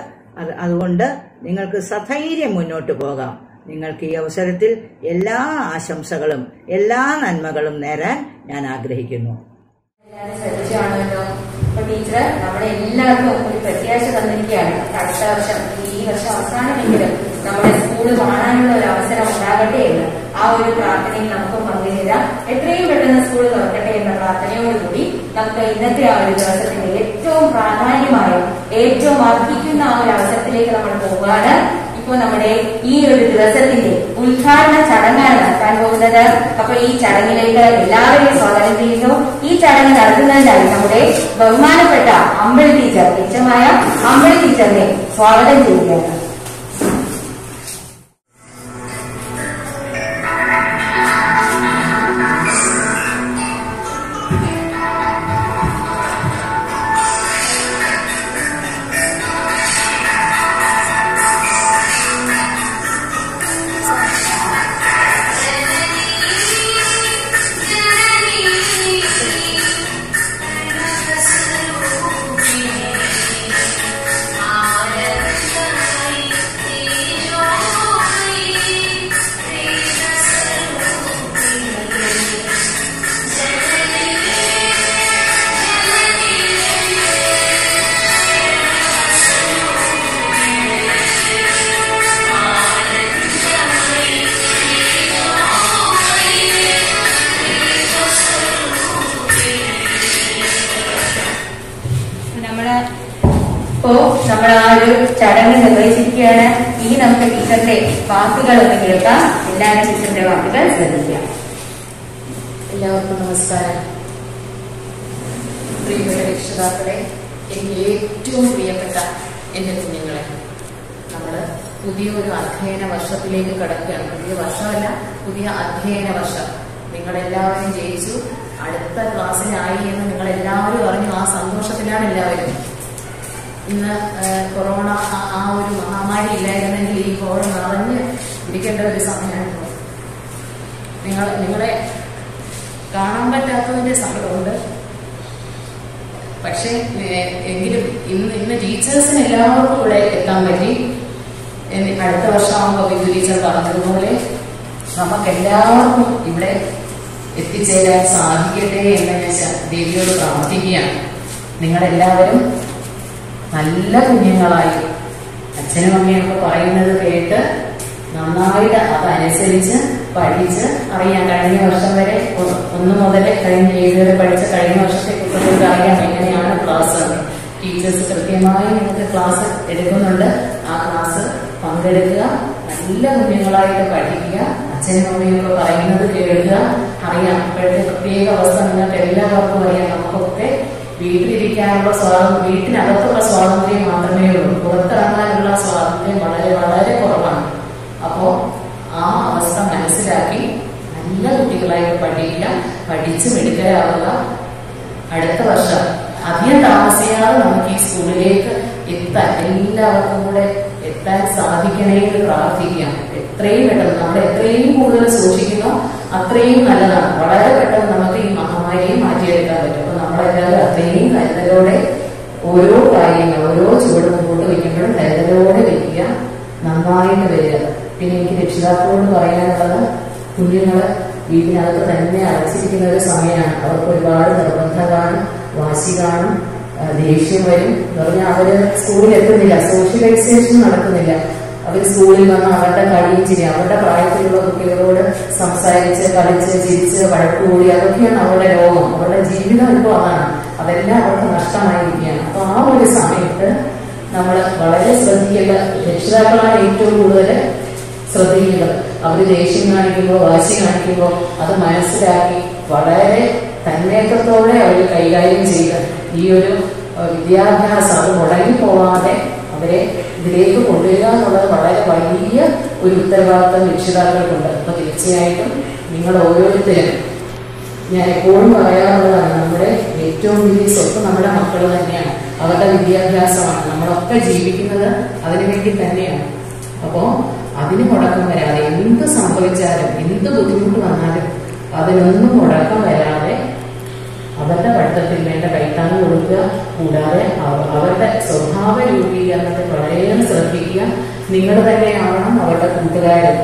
അതുകൊണ്ട് നിങ്ങൾക്ക് സധൈര്യം മുന്നോട്ട് പോകാം. നിങ്ങൾക്ക് ഈ അവസരത്തിൽ എല്ലാ ആശംസകളും എല്ലാ നന്മകളും നേരാൻ ഞാൻ ആഗ്രഹിക്കുന്നു. ടീച്ചർ നമ്മുടെ എല്ലാവർക്കും ഒരു പ്രത്യാശ തന്നിരിക്കുകയാണ്. അടുത്ത വർഷം, ഈ വർഷം അവസാനമെങ്കിലും നമ്മുടെ സ്കൂള് കാണാനുള്ള ഒരു അവസരം ഉണ്ടാകട്ടെ എന്ന് ആ ഒരു പ്രാർത്ഥനയിൽ നമുക്ക് പങ്കുചേരാം. എത്രയും പെട്ടെന്ന് സ്കൂൾ തുറക്കട്ടെ എന്ന പ്രാർത്ഥനയോടുകൂടി നമുക്ക് ഇന്നത്തെ ആ ഒരു ദിവസത്തിന്റെ ഏറ്റവും പ്രാധാന്യമായ, ഏറ്റവും അർഹിക്കുന്ന ആ ഒരു അവസരത്തിലേക്ക് നമ്മൾ പോവുകയാണ്. ഇപ്പോൾ നമ്മുടെ ഈ ഒരു ദിവസത്തിന്റെ ഉദ്ഘാടന ചടങ്ങാണ് നടത്താൻ പോകുന്നത്. അപ്പൊ ഈ ചടങ്ങിലേക്ക് എല്ലാവരെയും സ്വാഗതം ചെയ്യുന്നു. ഈ ചടങ്ങ് നടത്തുന്നതിനായി നമ്മുടെ ബഹുമാനപ്പെട്ട അമ്പിളി ടീച്ചർ, മിച്ചമായ അമ്പിളി ടീച്ചറിനെ സ്വാഗതം ചെയ്യുകയാണ്. Thank you. ചടങ്ങ് നിർവഹിച്ചിരിക്കുകയാണ്. ഇനി നമുക്ക് ടീച്ചറിന്റെ വാക്കുകൾ ഒന്ന് കേൾക്കാം. എല്ലാവരും ടീച്ചറിന്റെ വാക്കുകൾ ശ്രദ്ധിക്കാം. എല്ലാവർക്കും നമസ്കാരം. പ്രിയപ്പെട്ട രക്ഷിതാക്കളെ, എനിക്ക് ഏറ്റവും പ്രിയപ്പെട്ട എൻ്റെ കുഞ്ഞുങ്ങളെ, നമ്മൾ പുതിയൊരു അധ്യയന വർഷത്തിലേക്ക് കടക്കുകയാണ്. പുതിയ വർഷമല്ല, പുതിയ അധ്യയന വർഷം. നിങ്ങളെല്ലാവരും ജയിച്ചു, അടുത്ത ക്ലാസ്സിലായി എന്ന് നിങ്ങളെല്ലാവരും അറിഞ്ഞു. ആ സന്തോഷത്തിലാണ് എല്ലാവരും. ഇന്ന് കൊറോണ ആ ഒരു മഹാമാരി ഇല്ലായിരുന്നെങ്കിൽ ഈ ഹോൾ നിറഞ്ഞ് ഇരിക്കേണ്ട ഒരു സമയമായിരുന്നു. നിങ്ങളെ കാണാൻ പറ്റാത്തതിന്റെ സങ്കടമുണ്ട്. പക്ഷെ എങ്കിലും ഇന്ന് ടീച്ചേഴ്സിന് എല്ലാവർക്കും ഇവിടെ എത്താൻ പറ്റി. അടുത്ത വർഷമാകുമ്പോൾ ബിന്ദു ടീച്ചർ പറഞ്ഞതുപോലെ നമുക്കെല്ലാവർക്കും ഇവിടെ എത്തിച്ചേരാൻ സാധിക്കട്ടെ എന്ന് ഞാൻ ദേവിയോട് പ്രാർത്ഥിക്കുകയാണ്. നിങ്ങളെല്ലാവരും നല്ല കുഞ്ഞുങ്ങളായി അച്ഛനും അമ്മയൊക്കെ പറയുന്നത് കേട്ട് നന്നായിട്ട് അതനുസരിച്ച് പഠിച്ച് അറിയാം. കഴിഞ്ഞ വർഷം വരെ 1 മുതൽ കഴിഞ്ഞ 7 വരെ പഠിച്ച കഴിഞ്ഞ വർഷത്തെ കുട്ടികൾക്ക് അറിയാം എങ്ങനെയാണ് ക്ലാസ്. ടീച്ചേഴ്സ് കൃത്യമായി നിങ്ങൾക്ക് ക്ലാസ് എടുക്കുന്നുണ്ട്. ആ ക്ലാസ് പങ്കെടുക്കുക, നല്ല കുഞ്ഞുങ്ങളായിട്ട് പഠിക്കുക, അച്ഛനും അമ്മയൊക്കെ പറയുന്നത് കേൾക്കുക. അറിയാം ഇപ്പോഴത്തെ പ്രത്യേക അവസ്ഥ നിങ്ങൾക്ക് എല്ലാവർക്കും അറിയാം. നമുക്കൊക്കെ വീട്ടിലിരിക്കാനുള്ള സ്വാതന്ത്ര്യം, വീട്ടിനകത്തുള്ള സ്വാതന്ത്ര്യം മാത്രമേ ഉള്ളൂ. പുറത്തിറങ്ങാനുള്ള സ്വാതന്ത്ര്യം വളരെ വളരെ കുറവാണ്. അപ്പോ ആ അവസ്ഥ മനസ്സിലാക്കി നല്ല കുട്ടികളായിട്ട് പഠിക്കുക, പഠിച്ച് മിടുക്കരാവുക. അടുത്ത വർഷം അധികം താമസിയാതെ നമുക്ക് ഈ സ്കൂളിലേക്ക് എത്താൻ എല്ലാവർക്കും കൂടെ എത്താൻ സാധിക്കണേ എന്ന് പ്രാർത്ഥിക്കാം. എത്രയും പെട്ടെന്ന് നമ്മൾ എത്രയും കൂടുതൽ സൂക്ഷിക്കുന്നോ അത്രയും നല്ലതാണ്. വളരെ പെട്ടെന്ന് നമുക്ക് ഈ മഹാമാരിയെ മാറ്റിയെടുക്കാൻ പറ്റും. അപ്പൊ നമ്മളെല്ലാവരും അത്രയും കരുതലോടെ ഓരോ കാര്യങ്ങൾ, ഓരോ ചുവട് മുമ്പോട്ട് വയ്ക്കുമ്പോഴും കരുതലോടെ വയ്ക്കുക, നന്നായിട്ട് വരിക. പിന്നെ എനിക്ക് രക്ഷിതാക്കളോട് പറയാനുള്ളത്, കുഞ്ഞുങ്ങള് വീട്ടിനകത്ത് തന്നെ അടച്ചിരിക്കുന്ന ഒരു സമയമാണ്. അവർക്ക് ഒരുപാട് നിർബന്ധം കാണും, വാശി കാണും, ദേഷ്യം വരും. എന്ന് പറഞ്ഞാൽ അവര് സ്കൂളിൽ എത്തുന്നില്ല, സോഷ്യലൈസേഷൻ നടക്കുന്നില്ല. അവർ സ്കൂളിൽ വന്ന് അവരുടെ കളിയും ചിരി, അവരുടെ പ്രായത്തിലുള്ള കുട്ടികളോട് സംസാരിച്ച് കളിച്ച് ചിരിച്ച് വഴക്കുകൂടി, അതൊക്കെയാണ് അവരുടെ ലോകം. അവരുടെ ജീവിതം ഇപ്പോൾ അതാണ്. അതെല്ലാം അവർക്ക് നഷ്ടമായിരിക്കുകയാണ്. അപ്പൊ ആ ഒരു സമയത്ത് നമ്മൾ വളരെ ശ്രദ്ധിക്കേണ്ട, രക്ഷിതാക്കളാണ് ഏറ്റവും കൂടുതൽ ശ്രദ്ധിക്കേണ്ടത്. അവർ ദേഷ്യം കാണിക്കുമ്പോൾ, വാശി കാണിക്കുമ്പോൾ അത് മനസ്സിലാക്കി വളരെ തന്മയക്കത്തോടെ അവർ കൈകാര്യം ചെയ്ത് ഈ ഒരു വിദ്യാഭ്യാസം അത് മുടങ്ങിപ്പോവാതെ അവരെ ഇതിലേക്ക് കൊണ്ടുവരിക എന്നുള്ളത് വളരെ വലിയ ഒരു ഉത്തരവാദിത്വം രക്ഷിതാക്കൾക്കുണ്ട്. അപ്പൊ തീർച്ചയായിട്ടും നിങ്ങൾ ഓരോരുത്തരും, ഞാൻ എപ്പോഴും പറയാറുള്ളതാണ്, നമ്മുടെ ഏറ്റവും വലിയ സ്വത്ത് നമ്മുടെ മക്കൾ തന്നെയാണ്. അവരുടെ വിദ്യാഭ്യാസമാണ്. നമ്മളൊക്കെ ജീവിക്കുന്നത് അതിനു വേണ്ടി തന്നെയാണ്. അപ്പോ അതിന് മുടക്കം വരാതെ, എന്ത് സംഭവിച്ചാലും എന്ത് ബുദ്ധിമുട്ട് വന്നാലും അതിനൊന്നും മുടക്കം വരാതെ അവരുടെ പഠിത്തത്തിൽ വേണ്ട കൈത്താങ്ങ് കൊടുക്കുക. കൂടാതെ അവരുടെ സ്വഭാവ രൂപീകരണത്തെ വളരെയേറെ ശ്രദ്ധിക്കുക. നിങ്ങൾ തന്നെയാവണം അവരുടെ കൂട്ടുകാരൻ.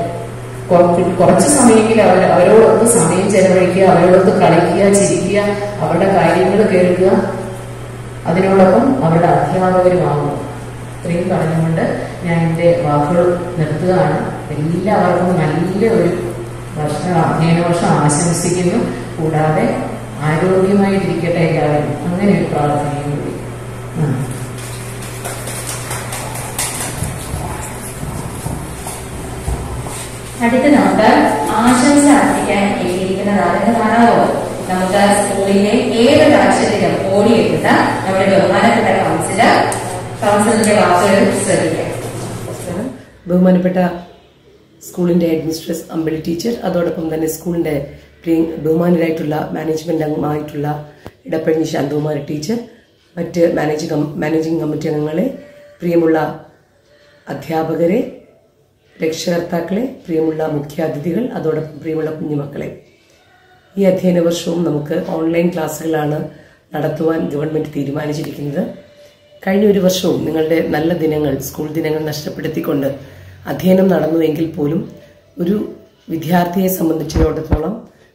കുറച്ച് സമയമെങ്കിലും അവരോടൊത്ത് സമയം ചെലവഴിക്കുക, അവരോടൊത്ത് കളിക്കുക, ചിരിക്കുക, അവരുടെ കാര്യങ്ങൾ കേൾക്കുക. അതിനോടൊപ്പം അവരുടെ അധ്യാപകരുമാകുന്നു. ഇത്രയും പറഞ്ഞുകൊണ്ട് ഞാൻ എൻ്റെ വാക്കുകൾ നിർത്തുകയാണ്. എല്ലാവർക്കും നല്ല ഒരു അധ്യയന വർഷം ആശംസിക്കുന്നു. കൂടാതെ ആരോഗ്യമായിട്ടിരിക്കട്ടെ എല്ലാവരും. അങ്ങനെ ഒരു പ്രാർത്ഥനയും കൂടി. അടുത്ത് നമുക്ക് ആശംസ അർപ്പിക്കാൻ എത്തിയിരിക്കുന്നതാണെന്ന് കാണാമോ? നമുക്ക് സ്കൂളിലെ ഏത് ആവശ്യത്തിലും ഓടിയെത്തുന്ന നമ്മുടെ ബഹുമാനപ്പെട്ട കൗൺസിലറിന്റെ വാക്കുകൾ ശ്രദ്ധിക്കാം. ബഹുമാനപ്പെട്ട സ്കൂളിന്റെ ഹെഡ്മിസ്ട്രസ് അമ്പിളി ടീച്ചർ, അതോടൊപ്പം തന്നെ സ്കൂളിന്റെ ബഹുമാനരായിട്ടുള്ള മാനേജ്മെന്റ് അംഗമായിട്ടുള്ള ഇടപ്പഴഞ്ഞി ശാന്തകുമാരി ടീച്ചർ, മറ്റ് മാനേജിംഗ് കമ്മിറ്റി അംഗങ്ങളെ, പ്രിയമുള്ള അധ്യാപകരെ, രക്ഷകർത്താക്കളെ, പ്രിയമുള്ള മുഖ്യാതിഥികൾ, അതോടൊപ്പം പ്രിയമുള്ള കുഞ്ഞുമക്കളെ, ഈ അധ്യയന വർഷവും നമുക്ക് ഓൺലൈൻ ക്ലാസ്സുകളാണ് നടത്തുവാൻ ഗവൺമെന്റ് തീരുമാനിച്ചിരിക്കുന്നത്. കഴിഞ്ഞ ഒരു വർഷവും നിങ്ങളുടെ നല്ല ദിനങ്ങൾ, സ്കൂൾ ദിനങ്ങൾ നഷ്ടപ്പെടുത്തിക്കൊണ്ട് അധ്യയനം നടന്നുവെങ്കിൽ പോലും ഒരു വിദ്യാർത്ഥിയെ സംബന്ധിച്ചിടത്തോളം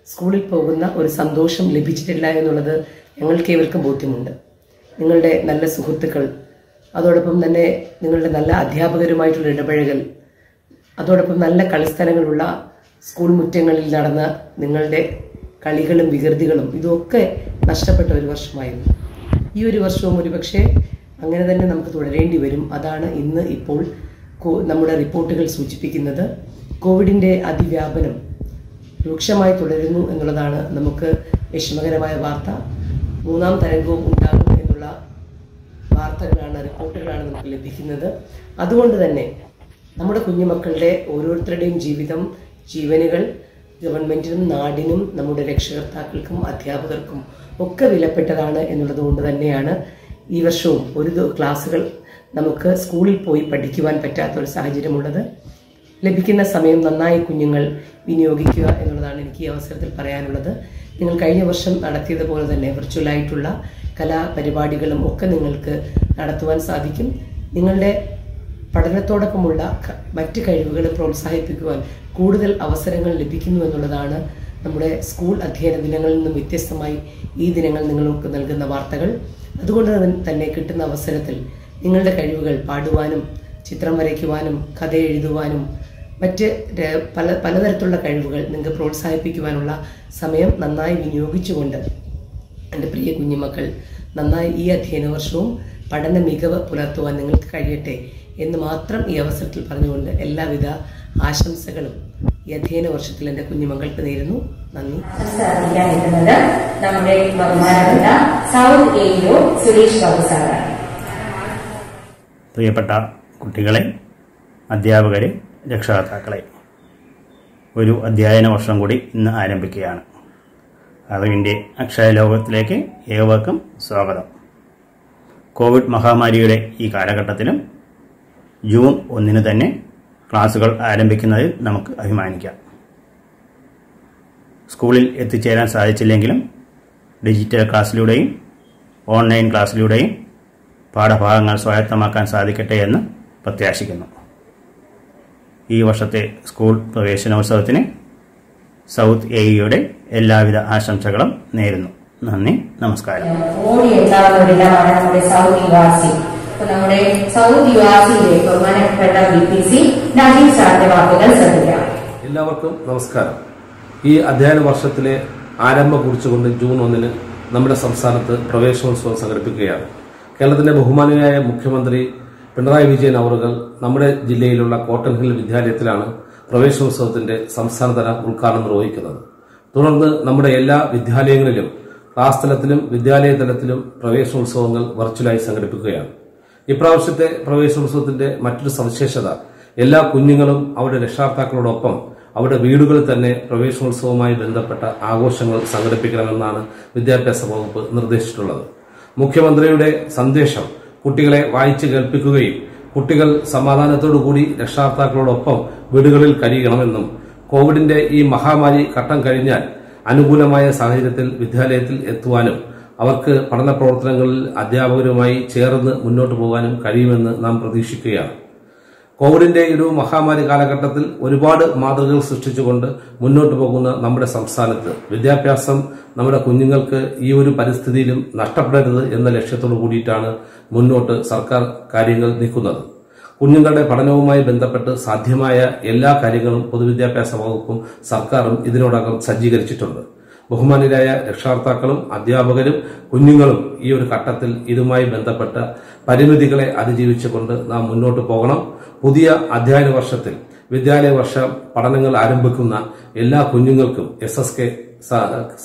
സ്കൂളിൽ പോകുന്ന ഒരു സന്തോഷം ലഭിച്ചിട്ടില്ല എന്നുള്ളത് ഞങ്ങൾക്ക് ഏവർക്കും ബോധ്യമുണ്ട്. നിങ്ങളുടെ നല്ല സുഹൃത്തുക്കൾ, അതോടൊപ്പം തന്നെ നിങ്ങളുടെ നല്ല അധ്യാപകരുമായിട്ടുള്ള ഇടപഴകൽ, അതോടൊപ്പം നല്ല കളിസ്ഥലങ്ങളുള്ള സ്കൂൾ മുറ്റങ്ങളിൽ നടന്ന നിങ്ങളുടെ കളികളും വികൃതികളും, ഇതൊക്കെ നഷ്ടപ്പെട്ട ഒരു വർഷമായിരുന്നു. ഈ ഒരു വർഷവും ഒരുപക്ഷെ അങ്ങനെ തന്നെ നമുക്ക് തുടരേണ്ടി വരും. അതാണ് ഇന്ന് ഇപ്പോൾ നമ്മുടെ റിപ്പോർട്ടുകൾ സൂചിപ്പിക്കുന്നത്. കോവിഡിൻ്റെ അതിവ്യാപനം രൂക്ഷമായി തുടരുന്നു എന്നുള്ളതാണ് നമുക്ക് വിഷമകരമായ വാർത്ത. 3ാം തരംഗവും ഉണ്ടാകും എന്നുള്ള വാർത്തകളാണ്, റിപ്പോർട്ടുകളാണ് നമുക്ക് ലഭിക്കുന്നത്. അതുകൊണ്ട് തന്നെ നമ്മുടെ കുഞ്ഞുമക്കളുടെ ഓരോരുത്തരുടെയും ജീവനുകൾ ഗവൺമെൻറ്റിനും നാടിനും നമ്മുടെ രക്ഷകർത്താക്കൾക്കും അധ്യാപകർക്കും ഒക്കെ വിലപ്പെട്ടതാണ് എന്നുള്ളത് കൊണ്ട് തന്നെയാണ് ഈ വർഷവും ഒരു ക്ലാസ്സുകൾ നമുക്ക് സ്കൂളിൽ പോയി പഠിക്കുവാൻ പറ്റാത്തൊരു സാഹചര്യമുള്ളത്. ലഭിക്കുന്ന സമയം നന്നായി കുഞ്ഞുങ്ങൾ വിനിയോഗിക്കുക എന്നുള്ളതാണ് എനിക്ക് ഈ അവസരത്തിൽ പറയാനുള്ളത്. നിങ്ങൾ കഴിഞ്ഞ വർഷം നടത്തിയതുപോലെ തന്നെ വിർച്വലായിട്ടുള്ള കലാപരിപാടികളും ഒക്കെ നിങ്ങൾക്ക് നടത്തുവാൻ സാധിക്കും. നിങ്ങളുടെ പഠനത്തോടൊപ്പമുള്ള മറ്റ് കഴിവുകൾ പ്രോത്സാഹിപ്പിക്കുവാൻ കൂടുതൽ അവസരങ്ങൾ ലഭിക്കുന്നു എന്നുള്ളതാണ് നമ്മുടെ സ്കൂൾ അധ്യയന ദിനങ്ങളിൽ നിന്നും വ്യത്യസ്തമായി ഈ ദിനങ്ങൾ നിങ്ങൾക്ക് നൽകുന്ന വാർത്തകൾ. അതുകൊണ്ട് തന്നെ കിട്ടുന്ന അവസരത്തിൽ നിങ്ങളുടെ കഴിവുകൾ പാടുവാനും ചിത്രം വരയ്ക്കുവാനും കഥ എഴുതുവാനും മറ്റ് പലതരത്തിലുള്ള കഴിവുകൾ നിങ്ങൾക്ക് പ്രോത്സാഹിപ്പിക്കുവാനുള്ള സമയം നന്നായി വിനിയോഗിച്ചുകൊണ്ട് എൻ്റെ പ്രിയ കുഞ്ഞുമക്കൾ നന്നായി ഈ അധ്യയന വർഷവും പഠന മികവ് പുലർത്തുവാൻ നിങ്ങൾക്ക് കഴിയട്ടെ എന്ന് മാത്രം ഈ അവസരത്തിൽ പറഞ്ഞുകൊണ്ട് എല്ലാവിധ ആശംസകളും ഈ അധ്യയന വർഷത്തിൽ എൻ്റെ കുഞ്ഞുമക്കൾക്ക് നേരുന്നു. നന്ദി. നമ്മുടെ ബഹുമാനപ്പെട്ട സൗത്ത് എഇഒ സുരേഷ് ബാബു സാറാണ്. പ്രിയപ്പെട്ട കുട്ടികളെ, അധ്യാപകരെ, രക്ഷകർത്താക്കളെ, ഒരു അധ്യയന വർഷം കൂടി ഇന്ന് ആരംഭിക്കുകയാണ്. അറിവിൻ്റെ അക്ഷയ ലോകത്തിലേക്ക് ഏവർക്കും സ്വാഗതം. കോവിഡ് മഹാമാരിയുടെ ഈ കാലഘട്ടത്തിലും ജൂൺ 1 തന്നെ ക്ലാസുകൾ ആരംഭിക്കുന്നതിൽ നമുക്ക് അഭിമാനിക്കാം. സ്കൂളിൽ എത്തിച്ചേരാൻ സാധിച്ചില്ലെങ്കിലും ഡിജിറ്റൽ ക്ലാസ്സിലൂടെയും ഓൺലൈൻ ക്ലാസ്സിലൂടെയും പാഠഭാഗങ്ങൾ സ്വായത്തമാക്കാൻ സാധിക്കട്ടെ എന്ന് പ്രത്യാശിക്കുന്നു. ഈ വർഷത്തെ സ്കൂൾ പ്രവേശനോത്സവത്തിന് സൗത്ത് എഇഒയുടെ എല്ലാവിധ ആശംസകളും നേരുന്നു. നന്ദി, നമസ്കാരം. നമ്മുടെ സൗത്ത് യുവാസിയിലെ ബഹുമാനപ്പെട്ട BPC നജീബ് സാറിന്റെ വാക്കുകൾ ശ്രദ്ധിക്കാം. എല്ലാവർക്കും നമസ്കാരം. ഈ അധ്യയന വർഷത്തിലെ ആരംഭം കുറിച്ചുകൊണ്ട് ജൂൺ 1 നമ്മുടെ സംസ്ഥാനത്ത് പ്രവേശനോത്സവം സംഘടിപ്പിക്കുകയാണ്. കേരളത്തിന്റെ ബഹുമാനീയനായ മുഖ്യമന്ത്രി പിണറായി വിജയൻ അവറുകൾ നമ്മുടെ ജില്ലയിലുള്ള കോട്ടൺ ഹിൽ വിദ്യാലയത്തിലാണ് പ്രവേശനോത്സവത്തിന്റെ സംസ്ഥാനതല ഉദ്ഘാടനം നിർവഹിക്കുന്നത്. തുടർന്ന് നമ്മുടെ എല്ലാ വിദ്യാലയങ്ങളിലും ക്ലാസ് തലത്തിലും വിദ്യാലയ തലത്തിലും പ്രവേശനോത്സവങ്ങൾ വെർച്വലായി സംഘടിപ്പിക്കുകയാണ്. ഇപ്രാവശ്യത്തെ പ്രവേശനോത്സവത്തിന്റെ മറ്റൊരു സവിശേഷത എല്ലാ കുഞ്ഞുങ്ങളും അവരുടെ രക്ഷകർത്താക്കളോടൊപ്പം അവരുടെ വീടുകളിൽ തന്നെ പ്രവേശനോത്സവവുമായി ബന്ധപ്പെട്ട ആഘോഷങ്ങൾ സംഘടിപ്പിക്കണമെന്നാണ് വിദ്യാഭ്യാസ വകുപ്പ് നിർദ്ദേശിച്ചിട്ടുള്ളത്. മുഖ്യമന്ത്രിയുടെ സന്ദേശം കുട്ടികളെ വായിച്ചു കേൾപ്പിക്കുകയും കുട്ടികൾ സമാധാനത്തോടുകൂടി രക്ഷകർത്താക്കളോടൊപ്പം വീടുകളിൽ കഴിയണമെന്നും കോവിഡിന്റെ ഈ മഹാമാരി ഘട്ടം കഴിഞ്ഞാൽ അനുകൂലമായ സാഹചര്യത്തിൽ വിദ്യാലയത്തിൽ എത്തുവാനും അവർക്ക് പഠന പ്രവർത്തനങ്ങളിൽ അധ്യാപകരുമായി ചേർന്ന് മുന്നോട്ട് പോകാനും കഴിയുമെന്ന് നാം പ്രതീക്ഷിക്കുകയാണ്. കോവിഡിന്റെ ഒരു മഹാമാരി കാലഘട്ടത്തിൽ ഒരുപാട് മാതൃകകൾ സൃഷ്ടിച്ചുകൊണ്ട് മുന്നോട്ട് പോകുന്ന നമ്മുടെ സംസ്ഥാനത്ത് വിദ്യാഭ്യാസം നമ്മുടെ കുഞ്ഞുങ്ങൾക്ക് ഈ ഒരു പരിസ്ഥിതിയിലും നഷ്ടപ്പെടരുത് എന്ന ലക്ഷ്യത്തോടു കൂടിയിട്ടാണ് മുന്നോട്ട് സർക്കാർ കാര്യങ്ങൾ നീക്കുന്നത്. കുഞ്ഞുങ്ങളുടെ പഠനവുമായി ബന്ധപ്പെട്ട് സാധ്യമായ എല്ലാ കാര്യങ്ങളും പൊതുവിദ്യാഭ്യാസ വകുപ്പും സർക്കാരും ഇതിനോടകം സജ്ജീകരിച്ചിട്ടുണ്ട്. ബഹുമാന്യരായ രക്ഷകർത്താക്കളും അധ്യാപകരും കുഞ്ഞുങ്ങളും ഈ ഒരു ഘട്ടത്തിൽ ഇതുമായി ബന്ധപ്പെട്ട പരിമിതികളെ അതിജീവിച്ചുകൊണ്ട് നാം മുന്നോട്ട് പോകണം. പുതിയ അധ്യയന വർഷത്തിൽ വിദ്യാലയ വർഷ പഠനങ്ങൾ ആരംഭിക്കുന്ന എല്ലാ കുഞ്ഞുങ്ങൾക്കും SSK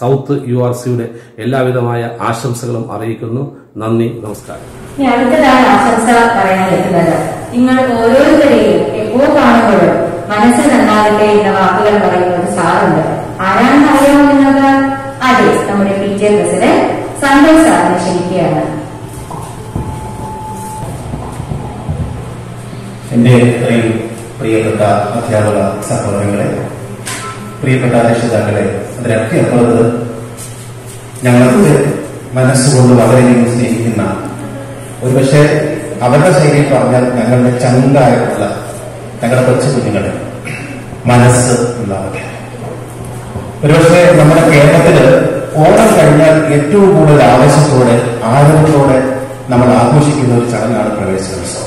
സൗത്ത് URCയുടെ എല്ലാവിധമായ ആശംസകളും അറിയിക്കുന്നു. നന്ദി, നമസ്കാരം. അടുത്തതാണ് ആശംസ പറയാനെത്തുന്നത്. നിങ്ങൾ ഓരോരുത്തരെയും എപ്പോ കാണുമ്പോഴും മനസ്സ് നന്നാകട്ടെ എന്ന വാക്കുകൾ പറയുന്നത് സാറുണ്ട്. ആരാണെന്ന് അറിയാമോ നിങ്ങൾക്ക്? അതെ, നമ്മുടെ PTA പ്രസിഡന്റ് സന്തോഷ് സാറിനെ ക്ഷണിക്കുകയാണ്. എന്റെ പ്രിയപ്പെട്ട അധ്യാപക സഹോദരങ്ങളെ, പ്രിയപ്പെട്ട രക്ഷിതാക്കളെ, അതിലൊക്കെ അപ്പുറത്ത് ഞങ്ങൾക്ക് മനസ്സുകൊണ്ട് വളരെയധികം സ്നേഹിക്കുന്ന, ഒരുപക്ഷെ അവരുടെ ശൈലിയിൽ പറഞ്ഞാൽ ഞങ്ങളുടെ ചങ്കായിട്ടുള്ള ഞങ്ങളുടെ കൊച്ചു കുഞ്ഞുങ്ങളെ മനസ്സ് ഉണ്ടാവുക. ഒരുപക്ഷെ നമ്മുടെ കേരളത്തില് ഓണം കഴിഞ്ഞാൽ ഏറ്റവും കൂടുതൽ ആവേശത്തോടെ ആദരവത്തോടെ നമ്മൾ ആഘോഷിക്കുന്ന ഒരു ചടങ്ങാണ് പ്രവേശനോത്സവം.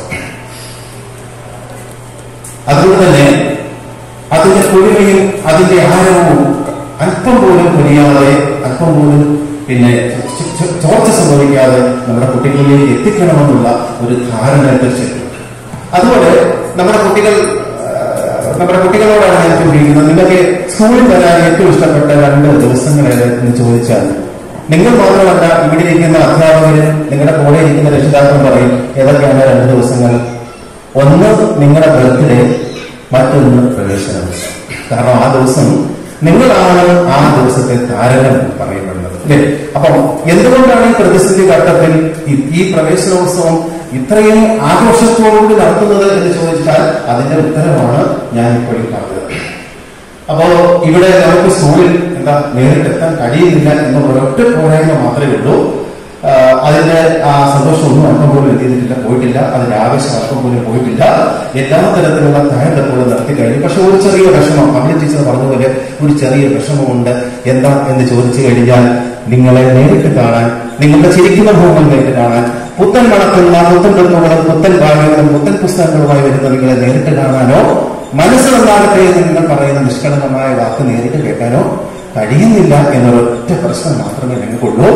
അതുകൊണ്ട് തന്നെ അതിന്റെ കുളിമയും അതിന്റെ ആരവവും അല്പം പോലും കുനിയാതെ, അല്പം പോലും പിന്നെ ചോർച്ച സംഭവിക്കാതെ നമ്മുടെ കുട്ടികളിലേക്ക് എത്തിക്കണമെന്നുള്ള ഒരു ധാരണ തീർച്ചയായിട്ടും. അതുപോലെ നമ്മുടെ കുട്ടികളോടാണ് ഞാൻ ചോദിക്കുന്നത്, നിങ്ങൾക്ക് സ്കൂളിൽ വരാൻ ഏറ്റവും ഇഷ്ടപ്പെട്ട 2 ദിവസങ്ങൾ ഏതെന്ന് ചോദിച്ചാൽ നിങ്ങൾ മാത്രമല്ല ഇവിടെ ഇരിക്കുന്ന അധ്യാപകര്, നിങ്ങളുടെ കൂടെ ഇരിക്കുന്ന രക്ഷിതാക്കൾ പറയും ഏതൊക്കെയാണ് 2 ദിവസങ്ങൾ. ഒന്ന് നിങ്ങളുടെ ബർത്ത്ഡേ, മറ്റൊന്ന് പ്രവേശനം. കാരണം ആ ദിവസം നിങ്ങളാണ് ആ ദിവസത്തെ താരകം പറയപ്പെടുന്നത്, അല്ലേ? അപ്പം എന്തുകൊണ്ടാണ് ഈ പ്രതിസന്ധി ഘട്ടത്തിൽ ഈ പ്രവേശനോത്സവം ഇത്രയും ആഘോഷത്തോടുകൂടി നടത്തുന്നത് എന്ന് ചോദിച്ചാൽ അതിന്റെ ഉത്തരമാണ് ഞാൻ ഇപ്പോഴും പറഞ്ഞത്. അപ്പോ ഇവിടെ നമുക്ക് സ്കൂളിൽ നേരിട്ടെത്താൻ കഴിയുന്നില്ല എന്നുള്ള ഒരൊറ്റ പോരായ്മ മാത്രമേ ഉള്ളൂ. അതിന്റെ ആ സന്തോഷമൊന്നും അല്പം പോലും എത്തിയിട്ടില്ല, പോയിട്ടില്ല. അതിന്റെ ആവേശം അല്പം പോലും പോയിട്ടില്ല. എല്ലാ തരത്തിലുള്ള തയ്യാറെടുപ്പുകളും നടത്തി കഴിഞ്ഞു. പക്ഷെ ഒരു ചെറിയ വിഷമം, കമല ടീച്ചർ പറഞ്ഞതുപോലെ ഒരു ചെറിയ വിഷമമുണ്ട്. എന്താ എന്ന് ചോദിച്ചു കഴിഞ്ഞാൽ, നിങ്ങളെ നേരിട്ട് കാണാൻ, നിങ്ങളുടെ ചിരിക്കുന്ന മുഖങ്ങൾ നേരിട്ട് കാണാൻ, പുത്തൻ മണക്കുന്ന പുത്തൻ ബന്ധുക്കളും പുത്തൻ ഭാഗ്യങ്ങളും പുത്തൻ പുസ്തകങ്ങളുമായി വരുന്ന നിങ്ങളെ നേരിട്ട് കാണാനോ, മനസ്സിലുണ്ടാകട്ടെ എന്ന് നിങ്ങൾ പറയുന്ന നിഷ്കളങ്കമായ വാക്ക് നേരിട്ട് കേൾക്കാനോ കഴിയുന്നില്ല എന്നൊരൊറ്റ പ്രശ്നം മാത്രമേ ഞങ്ങൾക്കുള്ളൂ.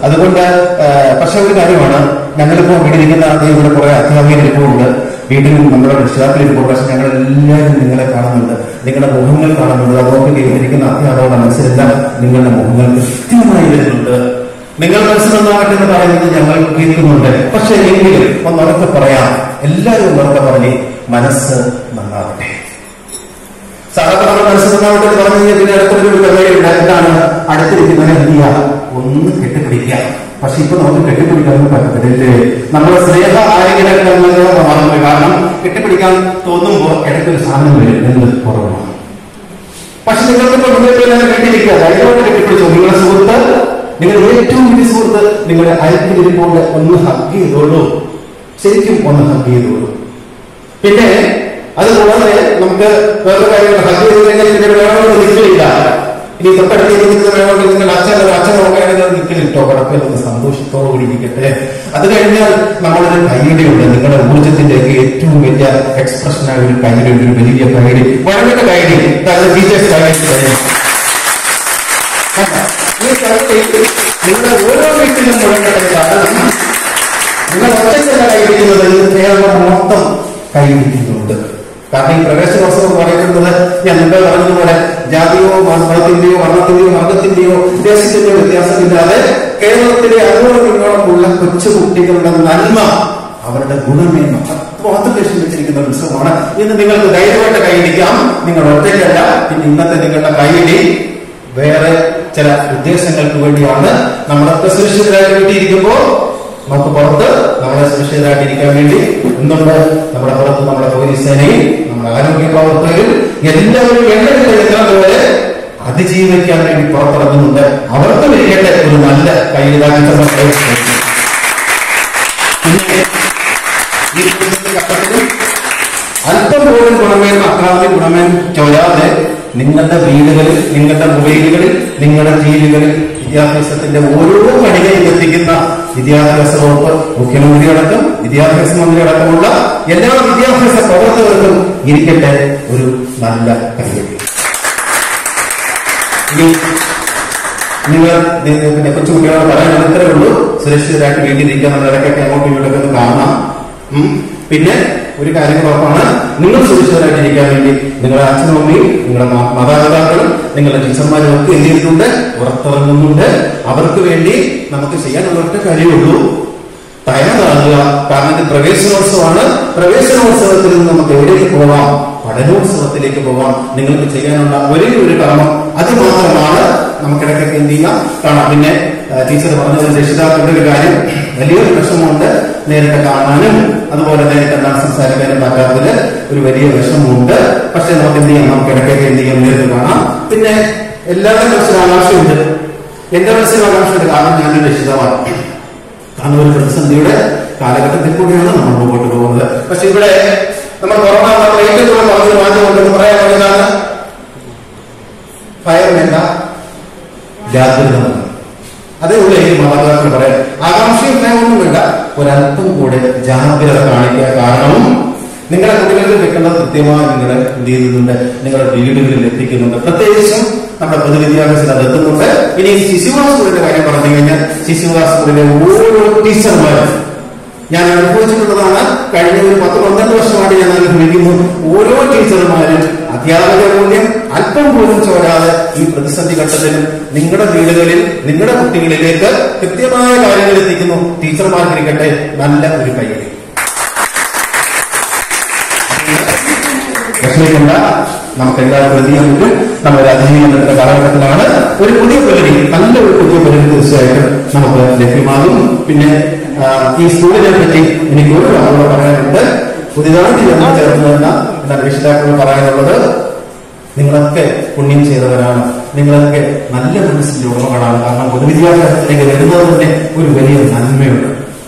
അതുകൊണ്ട് പക്ഷെ ഒരു കാര്യമാണ്, ഞങ്ങളിപ്പോ ഇവിടെ ഇരിക്കുന്ന ഇവിടെ കുറെ അധ്യാപകരിപ്പുണ്ട്, വീട്ടിൽ നമ്മുടെ രക്ഷിതാക്കളിപ്പോൾ. പക്ഷെ ഞങ്ങൾ എല്ലാവരും നിങ്ങളെ കാണുന്നുണ്ട്, നിങ്ങളുടെ മുഖങ്ങൾ കാണുന്നുണ്ട്. അതുകൊണ്ട് ഇരിക്കുന്ന അധ്യാപകരുടെ മനസ്സിലല്ല നിങ്ങളുടെ മുഖങ്ങൾ കൃത്യമായി വരുന്നുണ്ട്. നിങ്ങൾ മനസ്സിലൊന്നാകട്ടെ എന്ന് പറയുന്നത് ഞങ്ങൾ കേൾക്കുന്നുണ്ട്. പക്ഷെ എങ്കിലും ഒന്നുറക്കെ പറയാം, എല്ലാവരും ഒന്നുറക്കെ പറഞ്ഞ് മനസ്സ് നന്നാവട്ടെ. സാധാരണ മനസ്സ് നന്നാവട്ടെ എന്ന് പറഞ്ഞു കഴിഞ്ഞാൽ പിന്നെ അടുത്തൊരു പരിപാടിയുണ്ട്. എന്താണ്? അടുത്തിരിക്കുന്നവരെ എന്ത് ചെയ്യുക? ഒന്ന് കെട്ടിപ്പിടിക്കുക. പക്ഷെ ഇപ്പൊ നമുക്ക് കെട്ടിപ്പിടിക്കാനൊന്നും പറ്റത്തില്ലേ? നമ്മുടെ സ്നേഹ ആരെങ്കിലൊക്കെ മാറുന്നത് കാരണം കെട്ടിപ്പിടിക്കാൻ തോന്നുമ്പോൾ ഇടയ്ക്കൊരു സാധനം വരും, എന്ത് കുറവാണ്. പക്ഷെ നിങ്ങൾക്കിപ്പോ കെട്ടിപ്പിടിക്കുക, ധൈര്യമായിട്ട് കെട്ടിപ്പിടിച്ചു. നിങ്ങളുടെ സുഹൃത്ത്, നിങ്ങളുടെ ഏറ്റവും വലിയ സുഹൃത്ത് നിങ്ങളുടെ അയൽക്കിരിപ്പോൾ ഒന്ന് ഹഗ് ചെയ്തോളൂ, ശരിക്കും ഒന്ന് ഹഗ് ചെയ്തോളൂ. പിന്നെ അതുകൂടാതെ നമുക്ക് വേറെ കാര്യങ്ങൾ ഹഗ് ചെയ്ത് കഴിഞ്ഞാൽ നിങ്ങളുടെ വേണമെന്ന് നിൽക്കില്ല. ഇനി തൊട്ടടുത്ത് നിൽക്കുന്ന വേണമെങ്കിൽ നിങ്ങളുടെ അച്ഛനൊക്കെ ആണെങ്കിൽ നിൽക്കലിട്ടോ, കുഴപ്പമില്ലെന്ന് സന്തോഷത്തോടുകൂടി ഇരിക്കട്ടെ. അത് കഴിഞ്ഞാൽ നമ്മളൊരു കൈയിടിയുണ്ട്, നിങ്ങളുടെ ഊർജ്ജത്തിന്റെ ഏറ്റവും വലിയ എക്സ്പ്രഷനായ ഒരു കൈയിടി, ഒരു വലിയ കൈയിടി, വഴങ്ങിന്റെ കൈയിടി, ടീച്ചേഴ്സ് കൈയിടി. ഈ കൈയിടി നിങ്ങളുടെ ഓരോ വീട്ടിലും മുഴങ്ങട്ടെ. കാരണം നിങ്ങൾ ഒറ്റയ്ക്കല്ല കൈയിടിക്കുന്നത്, കേരളം മൊത്തം കൈയിടിക്കുന്നുണ്ട്. കാരണം ഈ പ്രവേശനോത്സവം പറയുന്നത് ഞാൻ മുമ്പേ പറഞ്ഞതുപോലെ ജാതിയോ മതത്തിന്റെയോ വർണ്ണത്തിന്റെയോ വർഗത്തിന്റെയോ ദേശത്തിന്റെയോ വ്യത്യാസമില്ലാതെ കേരളത്തിലെ അങ്ങോട്ടും ഇങ്ങോട്ടുമുള്ള കൊച്ചുകുട്ടികളുടെ നന്മ, അവരുടെ ഗുണമേന്മ മാത്രം ലക്ഷ്യം വെച്ചിരിക്കുന്ന ഉത്സവമാണ്. ഇന്ന് നിങ്ങൾക്ക് ധൈര്യമായിട്ട് കൈയിടിക്കാം, നിങ്ങൾ ഒറ്റയ്ക്കല്ല. പിന്നെ ഇന്നത്തെ നിങ്ങളുടെ കൈയിടി വേറെ ചില ഉദ്ദേശങ്ങൾക്ക് വേണ്ടിയാണ്. നമ്മളൊക്കെ സുരക്ഷിതരായി വേണ്ടിയിരിക്കുമ്പോൾ നമുക്ക് പുറത്ത് നമ്മളെ സുരക്ഷിതരായിട്ടിരിക്കാൻ വേണ്ടി എന്തുണ്ട്? നമ്മുടെ പുറത്ത് നമ്മുടെ പോലീസ് സേനയും നമ്മുടെ ആരോഗ്യ പ്രവർത്തകരും എല്ലാവരും എണ്ണ അതിജീവിക്കാൻ വേണ്ടി പുറത്തിറങ്ങുന്നുണ്ട്. അവർക്ക് വേണ്ടിയിട്ട് ഒരു നല്ല കൈയിടാത്ത അല്പം പോലും ഗുണമേന്മ അക്രാന്തി ഗുണമേന്മ ചോരാതെ നിങ്ങളുടെ വീടുകളിൽ, നിങ്ങളുടെ മൊബൈലുകളിൽ, നിങ്ങളുടെ ടിവികളിൽ വിദ്യാഭ്യാസത്തിന്റെ ഓരോ പണികയും എത്തിക്കുന്ന വിദ്യാഭ്യാസ വകുപ്പ് മുഖ്യമന്ത്രി അടക്കം വിദ്യാഭ്യാസ മന്ത്രി അടക്കമുള്ള എല്ലാ വിദ്യാഭ്യാസ പ്രവർത്തകർക്കും ഇരിക്കട്ടെ ഒരു നല്ല കൈവരി. ഇനി നിങ്ങൾ പിന്നെ കൊച്ചുകുട്ടികളോട് പറയാൻ അത്രേ ഉള്ളൂ, സുരക്ഷിതരായിട്ട് വീട്ടിലിരിക്കാൻ നമ്മൾ ഇടയ്ക്കൊക്കെ അങ്ങോട്ടും ഇങ്ങോട്ടൊക്കെ ഒന്ന് കാണാം. പിന്നെ ഒരു കാര്യം ഉറപ്പാണ്, നിങ്ങൾ സുരക്ഷിതരായിട്ടിരിക്കാൻ വേണ്ടി നിങ്ങളുടെ അച്ഛനും അമ്മയും നിങ്ങളുടെ മാതാപിതാക്കളും നിങ്ങളുടെ ടീച്ചർമാരും ഒക്കെ എന്ത് ചെയ്തിട്ടുണ്ട്? പുറത്തിറങ്ങുന്നുണ്ട്. അവർക്ക് വേണ്ടി നമുക്ക് ചെയ്യാനുള്ള ഒറ്റ കാര്യമുള്ളൂ, തയ്യാറാകുക. കാരണം ഇത് പ്രവേശനോത്സവമാണ്. പ്രവേശനോത്സവത്തിൽ നിന്ന് നമുക്ക് എവിടേക്ക് പോവാം? പഠനോത്സവത്തിലേക്ക് പോവാം. നിങ്ങൾക്ക് ചെയ്യാനുള്ള ഒരേ ഒരു കർമ്മം അത് മാത്രമാണ്. നമുക്കിടയ്ക്കൊക്കെ എന്ത് ചെയ്യാം? കാണാം. പിന്നെ ടീച്ചർ പറഞ്ഞത് രക്ഷിതാക്കളുടെ ഒരു കാര്യം, വലിയൊരു വിഷമമുണ്ട്. നേരിട്ട് കാണാനും അതുപോലെ നേരിട്ട് എന്താണ് സംസാരിക്കാനും പറ്റാത്തതിൽ ഒരു വലിയ വിഷമമുണ്ട്. പക്ഷെ നമുക്ക് എന്ത് ചെയ്യാം? നമുക്ക് ഇടയ്ക്കൊക്കെ എന്ത് ചെയ്യാം? നേരിട്ട് കാണാം. പിന്നെ എല്ലാവരുടെയും മനസ്സിൽ ആകാംക്ഷയുണ്ട്, എന്റെ മനസ്സിൽ ആകാംക്ഷയുണ്ട്. കാരണം ഞാനൊരു രക്ഷിതാവാണ്. കാരണം ഒരു പ്രതിസന്ധിയുടെ കാലഘട്ടത്തിൽ കൂടിയാണ് നമ്മൾ മുമ്പോട്ട് പോകുന്നത്. പക്ഷെ ഇവിടെ നമ്മൾ കൊറോണ ഏറ്റവും കൂടുതൽ പറഞ്ഞ മാറ്റമുണ്ടെന്ന് പറയാൻ പറയുന്നതാണ് ഭയം വേണ്ട, ജാഗ്രത വേണം. അതേ ഉള്ളൂ എനിക്ക് മാതാപിതാക്കൾ പറയാം. ആകാംക്ഷയും ഭയമൊന്നും വേണ്ട, ഒരല്പം കൂടെ ജാഗ്രത കാണിക്കുക. കാരണം നിങ്ങളുടെ കുട്ടികൾക്ക് കിട്ടുന്നത് കൃത്യമായി നിങ്ങൾ എന്ത് ചെയ്യുന്നുണ്ട്, നിങ്ങളുടെ വീടുകളിൽ എത്തിക്കുന്നുണ്ട്. പ്രത്യേകിച്ചും നമ്മുടെ പൊതുവിദ്യാഭ്യാസത്തിൽ അത് എത്തുന്നുണ്ട്. ഇനി ശിശുവാ സ്കൂളിന്റെ കാര്യം പറഞ്ഞു കഴിഞ്ഞാൽ ശിശുവാ സ്കൂളിലെ ഓരോ ടീച്ചർമാരും ഞാൻ അനുഭവിച്ചിട്ടുള്ളതാണ്. കഴിഞ്ഞ ഒരു 10-12 വർഷമായിട്ട് ഞാൻ അനുഭവിക്കുന്നു. ഓരോ ടീച്ചർമാരും അധ്യാപക മൂല്യം അല്പം പോലും ചോരാതെ ഈ പ്രതിസന്ധി ഘട്ടത്തിലും നിങ്ങളുടെ വീടുകളിൽ നിങ്ങളുടെ കുട്ടികളിലേക്ക് കൃത്യമായ കാര്യങ്ങൾ എത്തിക്കുന്നു. ടീച്ചർമാർക്കിരിക്കട്ടെ നല്ല ഒരു കൈയടി. വിഷമിക്കേണ്ട, നമുക്ക് എല്ലാവർക്കും എത്തിക്കാൻ പറ്റും. നമ്മുടെ അതിജീവനത്തിന്റെ കാലഘട്ടത്തിലാണ്. ഒരു പുതിയ പദ്ധതി, നല്ലൊരു പുതിയ പദ്ധതി തീർച്ചയായിട്ടും നമുക്ക് ലഭ്യമാകും. പിന്നെ ഈ സ്കൂളിനെ പറ്റി എനിക്ക് ഒരു ആളോട് പറയാനുണ്ട്. പുതിയതായിട്ട് ജന്മം ചേർന്നുവെന്ന എന്നാൽ രക്ഷിതാക്കളോട് പറയാനുള്ളത്, നിങ്ങളൊക്കെ പുണ്യം ചെയ്തവരാണ്, നിങ്ങളൊക്കെ നല്ല മനസ്സിന്റെ ഉടമകളാണ്. കാരണം പൊതുവിദ്യാഭ്യാസത്തിലേക്ക് വരുന്നത് തന്നെ ഒരു വലിയ നന്മയുണ്ട്.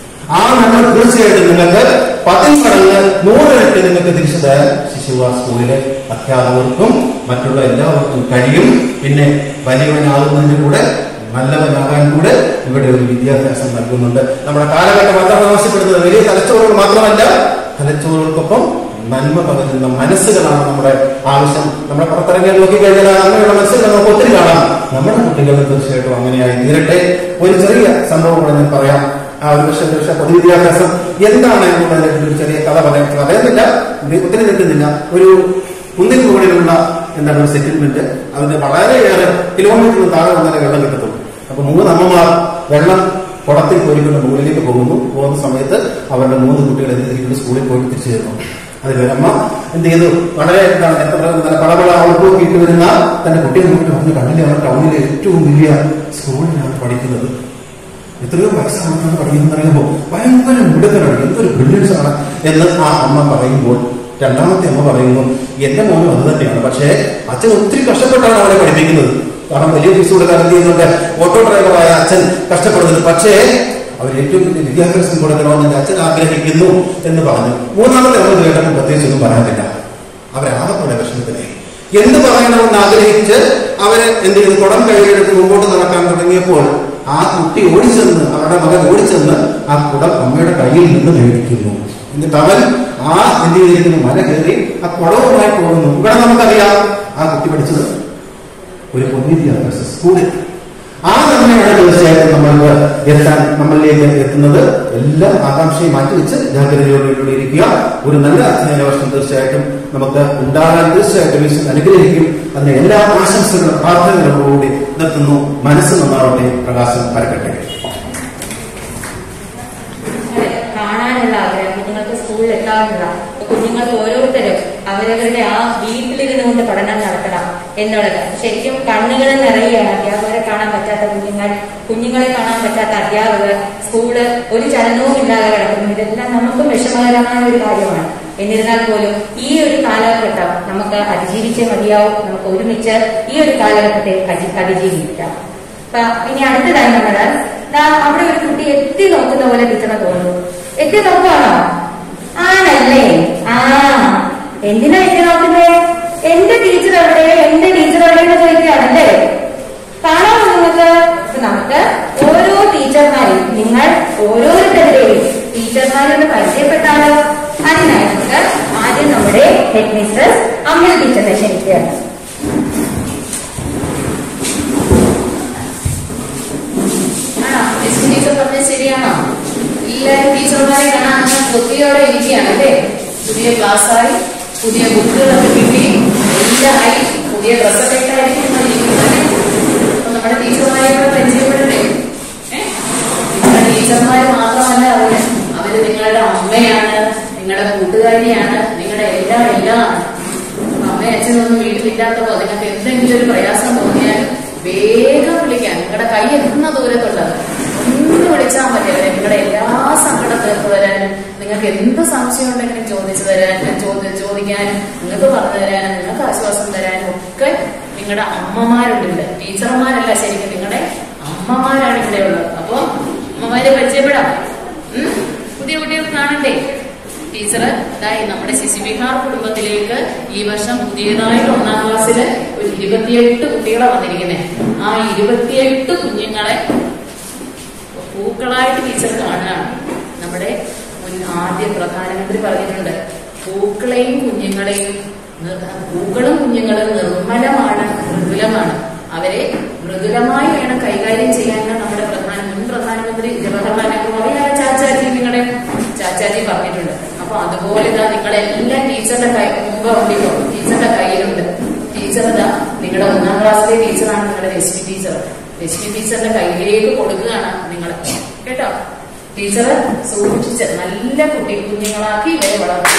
ആ നന്മ തീർച്ചയായിട്ടും നിങ്ങൾക്ക് 10 മടങ്ങ് 100 ഇരട്ടി നിങ്ങൾക്ക് തിരിച്ചു തരാൻ ശിശുവാ സ്കൂളിലെ അധ്യാപകർക്കും മറ്റുള്ള എല്ലാവർക്കും കഴിയും. പിന്നെ വലിയവനാകുന്നതിന്റെ കൂടെ നല്ലവനാകാൻ കൂടെ ഇവിടെ ഒരു വിദ്യാഭ്യാസം നൽകുന്നുണ്ട്. നമ്മുടെ കാലഘട്ടം മാത്രം ആവശ്യപ്പെടുന്നത് വലിയ തലച്ചോറുകൾ മാത്രമല്ല, തലച്ചോറുകൾക്കൊപ്പം നന്മ പകരുന്ന മനസ്സുകളാണ് നമ്മുടെ ആവശ്യം. നമ്മുടെ പുറത്തിറങ്ങിയാൽ നോക്കിക്കഴിഞ്ഞാൽ അങ്ങനെയുള്ള മനസ്സുകൾ നമുക്ക് ഒത്തിരി കാണാം. നമ്മുടെ കുട്ടികൾ തീർച്ചയായിട്ടും അങ്ങനെയായി തീരട്ടെ. ഒരു ചെറിയ സംഭവം കൂടെ ഞാൻ പറയാം. ആ ഒരു വർഷം പൊതുവിദ്യാഭ്യാസം എന്താണ് എന്നുള്ളതിനെ ഒരു ചെറിയ കഥ പറയുന്നില്ല, ഒത്തിരി നിൽക്കുന്നില്ല. ഒരു കുന്നിൻ മുകളിലുള്ള എന്താണ് ഒരു സെറ്റിൽമെന്റ്, അതിന് വളരെയേറെ കിലോമീറ്ററിന് താഴെ വന്നാലേ വെള്ളം കിട്ടത്തുള്ളൂ. അപ്പൊ 3 അമ്മമാർ വെള്ളം കുടത്തിൽ കോരിക്കൊണ്ട് മുകളിലേക്ക് പോകുന്ന സമയത്ത് അവരുടെ 3 കുട്ടികൾ എന്തെങ്കിലും സ്കൂളിൽ പോയിട്ട് തിരിച്ചു തരുന്നു. അതിലൊരമ്മ എന്ത് ചെയ്തു, വളരെ പടപട അവൾക്ക് വരുന്ന തന്റെ കുട്ടിയെ നോക്കിട്ട് പറഞ്ഞു, കണ്ടില്ലേ അവർ ടൗണിലെ ഏറ്റവും വലിയ സ്കൂളിലാണ് പഠിക്കുന്നത്, എത്രയോ പൈസ കൊടുത്താണ് പഠിക്കുന്നത് അറിയുമ്പോൾ ഭയങ്കര മിടുക്കനാണ്, എന്തൊരു ബ്രില്യൻസ് ആണ് എന്ന് ആ അമ്മ പറയുമ്പോൾ രണ്ടാമത്തെ അമ്മ പറയുന്നു, എന്റെ മോനും അത് തന്നെയാണ്, പക്ഷേ അച്ഛൻ ഒത്തിരി കഷ്ടപ്പെട്ടാണ് അവരെ പഠിപ്പിക്കുന്നത്. കാരണം വലിയ ഫീസ് കൊടുക്കാൻ എന്ത് ചെയ്യുന്നുണ്ട്, ഓട്ടോ ഡ്രൈവറായ അച്ഛൻ കഷ്ടപ്പെടുന്നുണ്ട്, പക്ഷേ അവർ ഏറ്റവും വലിയ വിദ്യാഭ്യാസം കൊടുക്കണമെന്ന് എന്റെ അച്ഛൻ ആഗ്രഹിക്കുന്നു എന്ന് പറഞ്ഞു. മൂന്നാമത്തെ അമ്മ കേട്ടപ്പോൾ പ്രത്യേകിച്ചൊന്നും പറയാനില്ല. അവരാകെപ്പോലെ വിഷമത്തിനെ എന്ത് പറയണമെന്ന് ആഗ്രഹിച്ച് അവരെ എന്ത് ചെയ്തു, കുടം കൈയെടുത്ത് മുമ്പോട്ട് നടക്കാൻ തുടങ്ങിയപ്പോൾ ആ കുട്ടി ഓടിച്ചെന്ന്, അവരുടെ മകൻ ഓടിച്ചെന്ന് ആ കുടം അമ്മയുടെ കയ്യിൽ നിന്ന് മേടിക്കുന്നു. എന്നിട്ട് അവൻ ആ എന്ത് ചെയ്തിരിക്കുന്നു, മല കയറി ആ കുടവുമായി പോകുന്നു. ഇവിടെ നമുക്കറിയാം ആ കുട്ടി പഠിച്ചത് ഒരു പൊതുവിദ്യാഭ്യാസ സ്കൂളിൽ. ആ നന്മയാണ് തീർച്ചയായിട്ടും നമ്മൾക്ക് എത്താൻ, നമ്മളിലേക്ക് എത്തുന്നത്. എല്ലാ ആകാംക്ഷയും മാറ്റിവെച്ച് ജാഗ്രതയോടുകൂടി ഇരിക്കുക. ഒരു നല്ല അധ്യയന വർഷം തീർച്ചയായിട്ടും നമുക്ക് ഉണ്ടാകാൻ തീർച്ചയായിട്ടും ഈശ്വരൻ അനുഗ്രഹിക്കും. അതിന്റെ എല്ലാ ആശംസകളും പ്രാർത്ഥനകളോടുകൂടി നിർത്തുന്നു. മനസ്സ് നന്നാവട്ടെ, പ്രകാശം പരക്കട്ടെ. കാണാനുള്ള ആഗ്രഹം, കുഞ്ഞുങ്ങൾക്ക് സ്കൂളിൽ എത്താനുള്ള, കുഞ്ഞുങ്ങൾക്ക് ഓരോരുത്തരും അവരവരുടെ ആ വീട്ടിലിരുന്നു കൊണ്ട് പഠനം നടത്തണം എന്നുള്ളത്. ശരിക്കും കണ്ണുകൾ നിറയുകയാണ്. അധ്യാപകരെ കാണാൻ പറ്റാത്ത കുഞ്ഞുങ്ങളെ കാണാൻ പറ്റാത്ത അധ്യാപകർ, സ്കൂള് ഒരു ചലനവും ഇല്ലാതെ കിടക്കുന്നു. ഇതെല്ലാം നമുക്കും വിഷമകരമായ ഒരു കാര്യമാണ്. എന്നിരുന്നാൽ പോലും ഈ ഒരു കാലഘട്ടം നമുക്ക് അതിജീവിച്ചേ മതിയാവും. നമുക്ക് ഒരുമിച്ച് ഈ ഒരു കാലഘട്ടത്തെ അതിജീവിക്കാം. ഇനി അടുത്തതായി നമ്മൾ അവിടെ ഒരു കുട്ടി എത്തി നോക്കുന്ന പോലെ ടീച്ചറെ തോന്നുന്നു. എത്തി നോക്കുകയാണോ? ആണല്ലേ? എന്തിനാ എത്തി നോക്കുന്നേ? എന്റെ ടീച്ചർ എവിടെ, എന്റെ ടീച്ചർ എവിടെ എന്ന് ചോദിക്കുകയാണല്ലേ? കാണാമോ നിങ്ങൾക്ക്? നമുക്ക് ഓരോ ടീച്ചർമാരെയും, നിങ്ങൾ ഓരോരുത്തരുടെയും ടീച്ചർമാരെന്ന് പരിചയപ്പെട്ടാലോ? അതിനായി നമുക്ക് ആദ്യം നമ്മുടെ ഹെഡ് മിസ്ട്രസ് അമ്മ ടീച്ചറിനെ ക്ഷണിക്കുകയാണ്. ടീച്ചർ പറഞ്ഞത് ശരിയാണോ? എല്ലാവരും ടീച്ചർമാരെ കാണാൻ അങ്ങനെ കൊത്തിയോടെ ഇരിക്കുകയാണ് അല്ലേ? പുതിയ ക്ലാസ്സായി, പുതിയ ബുക്കുകളൊക്കെ കിട്ടി, എല്ലാമായി, പുതിയ ഡ്രസ്സൊക്കെ ആയിരിക്കും ഇരിക്കുന്നത്. അപ്പൊ നമ്മുടെ ടീച്ചർമാരെ കൂടെ പരിചയപ്പെടട്ടെ. നിങ്ങളുടെ ടീച്ചർമാര് മാത്രമല്ല അവര് നിങ്ങളുടെ അമ്മയാണ്, നിങ്ങളുടെ കൂട്ടുകാരിയാണ്, നിങ്ങളുടെ എല്ലാം. അമ്മയും അച്ഛനൊന്നും വീട്ടിലില്ലാത്തപ്പോ നിങ്ങൾക്ക് എന്തെങ്കിലും ഒരു പ്രയാസം തോന്നിയാൽ വേഗം വിളിക്കാൻ, നിങ്ങളുടെ കൈ എത്തുന്ന ദൂരത്തുള്ളത് ഒന്ന് വിളിച്ചാൽ മതി. അവരെ നിങ്ങളുടെ എല്ലാ സങ്കടം തീർത്ത് തരാനും, നിങ്ങൾക്ക് എന്ത് സംശയം ഉണ്ടെങ്കിലും ചോദിക്കാനും, നിങ്ങൾക്ക് പറഞ്ഞു തരാനും, നിങ്ങൾക്ക് ആശ്വാസം തരാനും ഒക്കെ നിങ്ങളുടെ അമ്മമാരുണ്ട്. ടീച്ചർമാരല്ല, ശരിക്കും നിങ്ങളുടെ അമ്മമാരാണ് ഇവിടെ ഉള്ളത്. അപ്പൊ അമ്മമാരെ പരിചയപ്പെടാം. പുതിയ കുട്ടികൾക്ക് കാണണ്ടേ? ടീച്ചർ നമ്മുടെ ശിശുവിഹാർ കുടുംബത്തിലേക്ക് ഈ വർഷം പുതിയതായിട്ട് 1ാം ക്ലാസ്സില് ഒരു 28 കുട്ടികളെ വന്നിരിക്കുന്നത്. ആ 28 കുഞ്ഞുങ്ങളെ പൂക്കളായിട്ട് ടീച്ചർ കാണുകയാണ്. നമ്മുടെ മുൻ ആദ്യ പ്രധാനമന്ത്രി പറഞ്ഞിട്ടുണ്ട്, പൂക്കളെയും കുഞ്ഞുങ്ങളെയും പൂക്കളും കുഞ്ഞുങ്ങളും നിർമ്മലമാണ്, മൃദുലമാണ്. അവരെ മൃദുലമായി വേണം കൈകാര്യം ചെയ്യാനാണ് നമ്മുടെ മുൻ പ്രധാനമന്ത്രി ജവഹർലാൽ നെഹ്റു അറിയാം ചാച്ചാജി, നിങ്ങളുടെ ചാച്ചാജി പറഞ്ഞിട്ടുണ്ട്. അപ്പൊ അതുപോലെ ഇതാ നിങ്ങളെല്ലാം ടീച്ചറുടെ മുമ്പ് ഉണ്ടല്ലോ, ടീച്ചറുടെ കയ്യിലുണ്ട്. ടീച്ചർ ഇതാ നിങ്ങളുടെ 1ാം ക്ലാസ്സിലെ ടീച്ചറാണ് നിങ്ങളുടെ രശ്മി ടീച്ചർ. രശ്മി ടീച്ചറിന്റെ കയ്യിലേക്ക് കൊടുക്കുകയാണ് നിങ്ങൾ കേട്ടോ. ടീച്ചർ സൂക്ഷിച്ച് നല്ല കുഞ്ഞുങ്ങളാക്കി ഇവരെ വളർത്തി.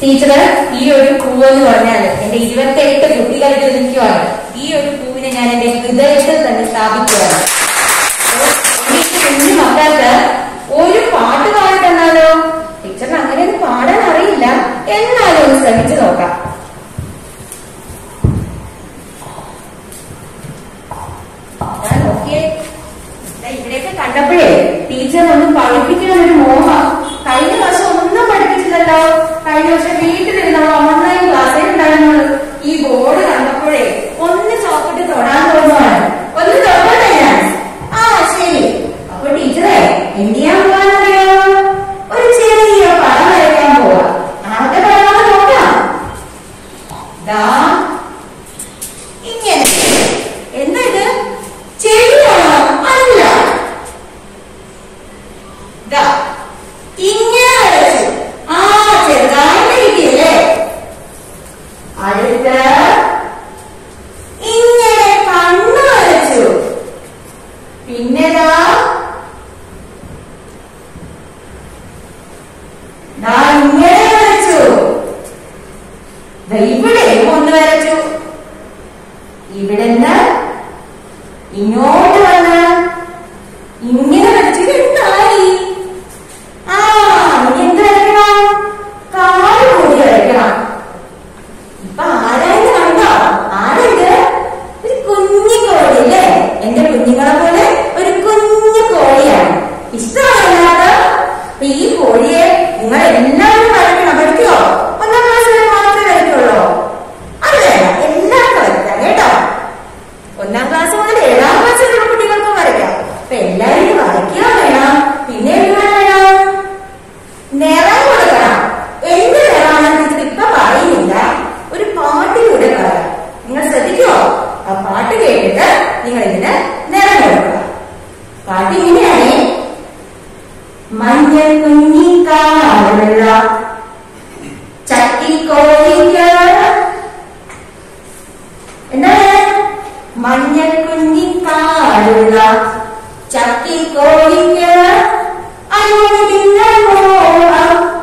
ടീച്ചർ ഈ ഒരു പൂവ് എന്ന് പറഞ്ഞാൽ എന്റെ 28 കുട്ടികളുടെ നിൽക്കുവാണ്. ഈ ഒരു പൂവിനെ ഞാൻ എന്റെ ഹൃദയത്തിൽ തന്നെ സ്ഥാപിക്കുകയാണ്. കുഞ്ഞു മക്കൾക്ക് ഒരു പാട്ട് പാടിട്ടെന്നാലോ? ടീച്ചറിന് അങ്ങനെയൊന്നും പാടാൻ അറിയില്ല, എന്നാലും ഒന്ന് ശ്രമിച്ചു നോക്കാം. ഇവിടെയൊക്കെ കണ്ടപ്പോഴേ ടീച്ചർ ഒന്ന് പഠിപ്പിക്കാനൊരു മോഹം. കഴിഞ്ഞ വർഷം ഒന്നും പഠിപ്പിച്ചില്ലല്ലോ. കഴിഞ്ഞ വർഷം വീട്ടിലിരുന്ന് നമ്മൾ 1ാം ക്ലാസ്സിൽ ഉണ്ടായിരുന്നത്. ഈ ബോർഡ് കണ്ടപ്പോഴേ ഒന്ന് ചോക്കിട്ട് തൊടാൻ തോന്നുവാണ്. ഒന്ന് തൊടട്ടെ ഞാൻ? ആ ശരി. അപ്പൊ ടീച്ചറെ എന്ത് ചെയ്യാൻ പോകാനറിയോ? ഒരു ചെറിയ പടം വരയ്ക്കാൻ പോവാ. ആദ്യ പടം നോക്കാം. ദാ ഇങ്ങനെ. എന്താ ഇത്? ചെടിയാണോ? അല്ല. ഇങ്ങനെ വരച്ചു. ആ ചെറുതായിട്ട് കിട്ടിയല്ലേ? അടുത്ത ഇങ്ങനെ കണ്ണു വരച്ചു. പിന്നെതാ ഇങ്ങനെ വരച്ചു. ഇവിടെ ഒന്ന് വരച്ചു. ഇവിടുന്ന് ഇങ്ങോട്ട് വന്ന് ഇങ്ങനെ വരച്ചു. എന്തായി? ആ എന്ത് വരയ്ക്കണം? കാല് കൂടി വരയ്ക്കണം. ഇപ്പൊ ആരായിട്ട് കണ്ടോ? ആരായിട്ട്? ഒരു കുഞ്ഞു കോഴിയല്ലേ? എന്റെ കുഞ്ഞുങ്ങളെ പോലെ ഒരു കുഞ്ഞു കോഴിയാണ്. ഇഷ്ടമായില്ലാത്ത അപ്പൊ ഈ കോഴിയെ നിങ്ങൾ എല്ലാവരും വരയ്ക്കണം. പഠിക്കുവോ? 1ാം ക്ലാസ് വരെ മാത്രമേ വരയ്ക്കുള്ളൂ. അത് വേണം, എല്ലാവരും വരയ്ക്കാം കേട്ടോ. 1ാം ക്ലാസ് മുതൽ 7ാം ക്ലാസ് വരെയുള്ള കുട്ടികൾക്കും വരയ്ക്കാം. അപ്പൊ എല്ലാവരും വരയ്ക്കുക വേണം. പിന്നെ വേണം നിറം കൊടുക്കണം. എന്ത് നിറമാണെന്ന് ഇപ്പൊ പറയുന്നില്ല, ഒരു പാട്ടിലൂടെ പറയാം. നിങ്ങൾ ശ്രദ്ധിക്കുവോ? ആ പാട്ട് കേട്ടിട്ട് നിങ്ങൾ ഇതിന് നിറം കൊടുക്കുക. പാട്ട് ഇങ്ങനെയാണ്. മഞ്ഞൾ കുഞ്ഞിക്കാലുള്ള ചട്ടിക്കോഴിക്ക് എന്താണ്? മഞ്ഞൾ കുഞ്ഞിക്കാലുള്ള ചട്ടിക്കോഴിക്ക്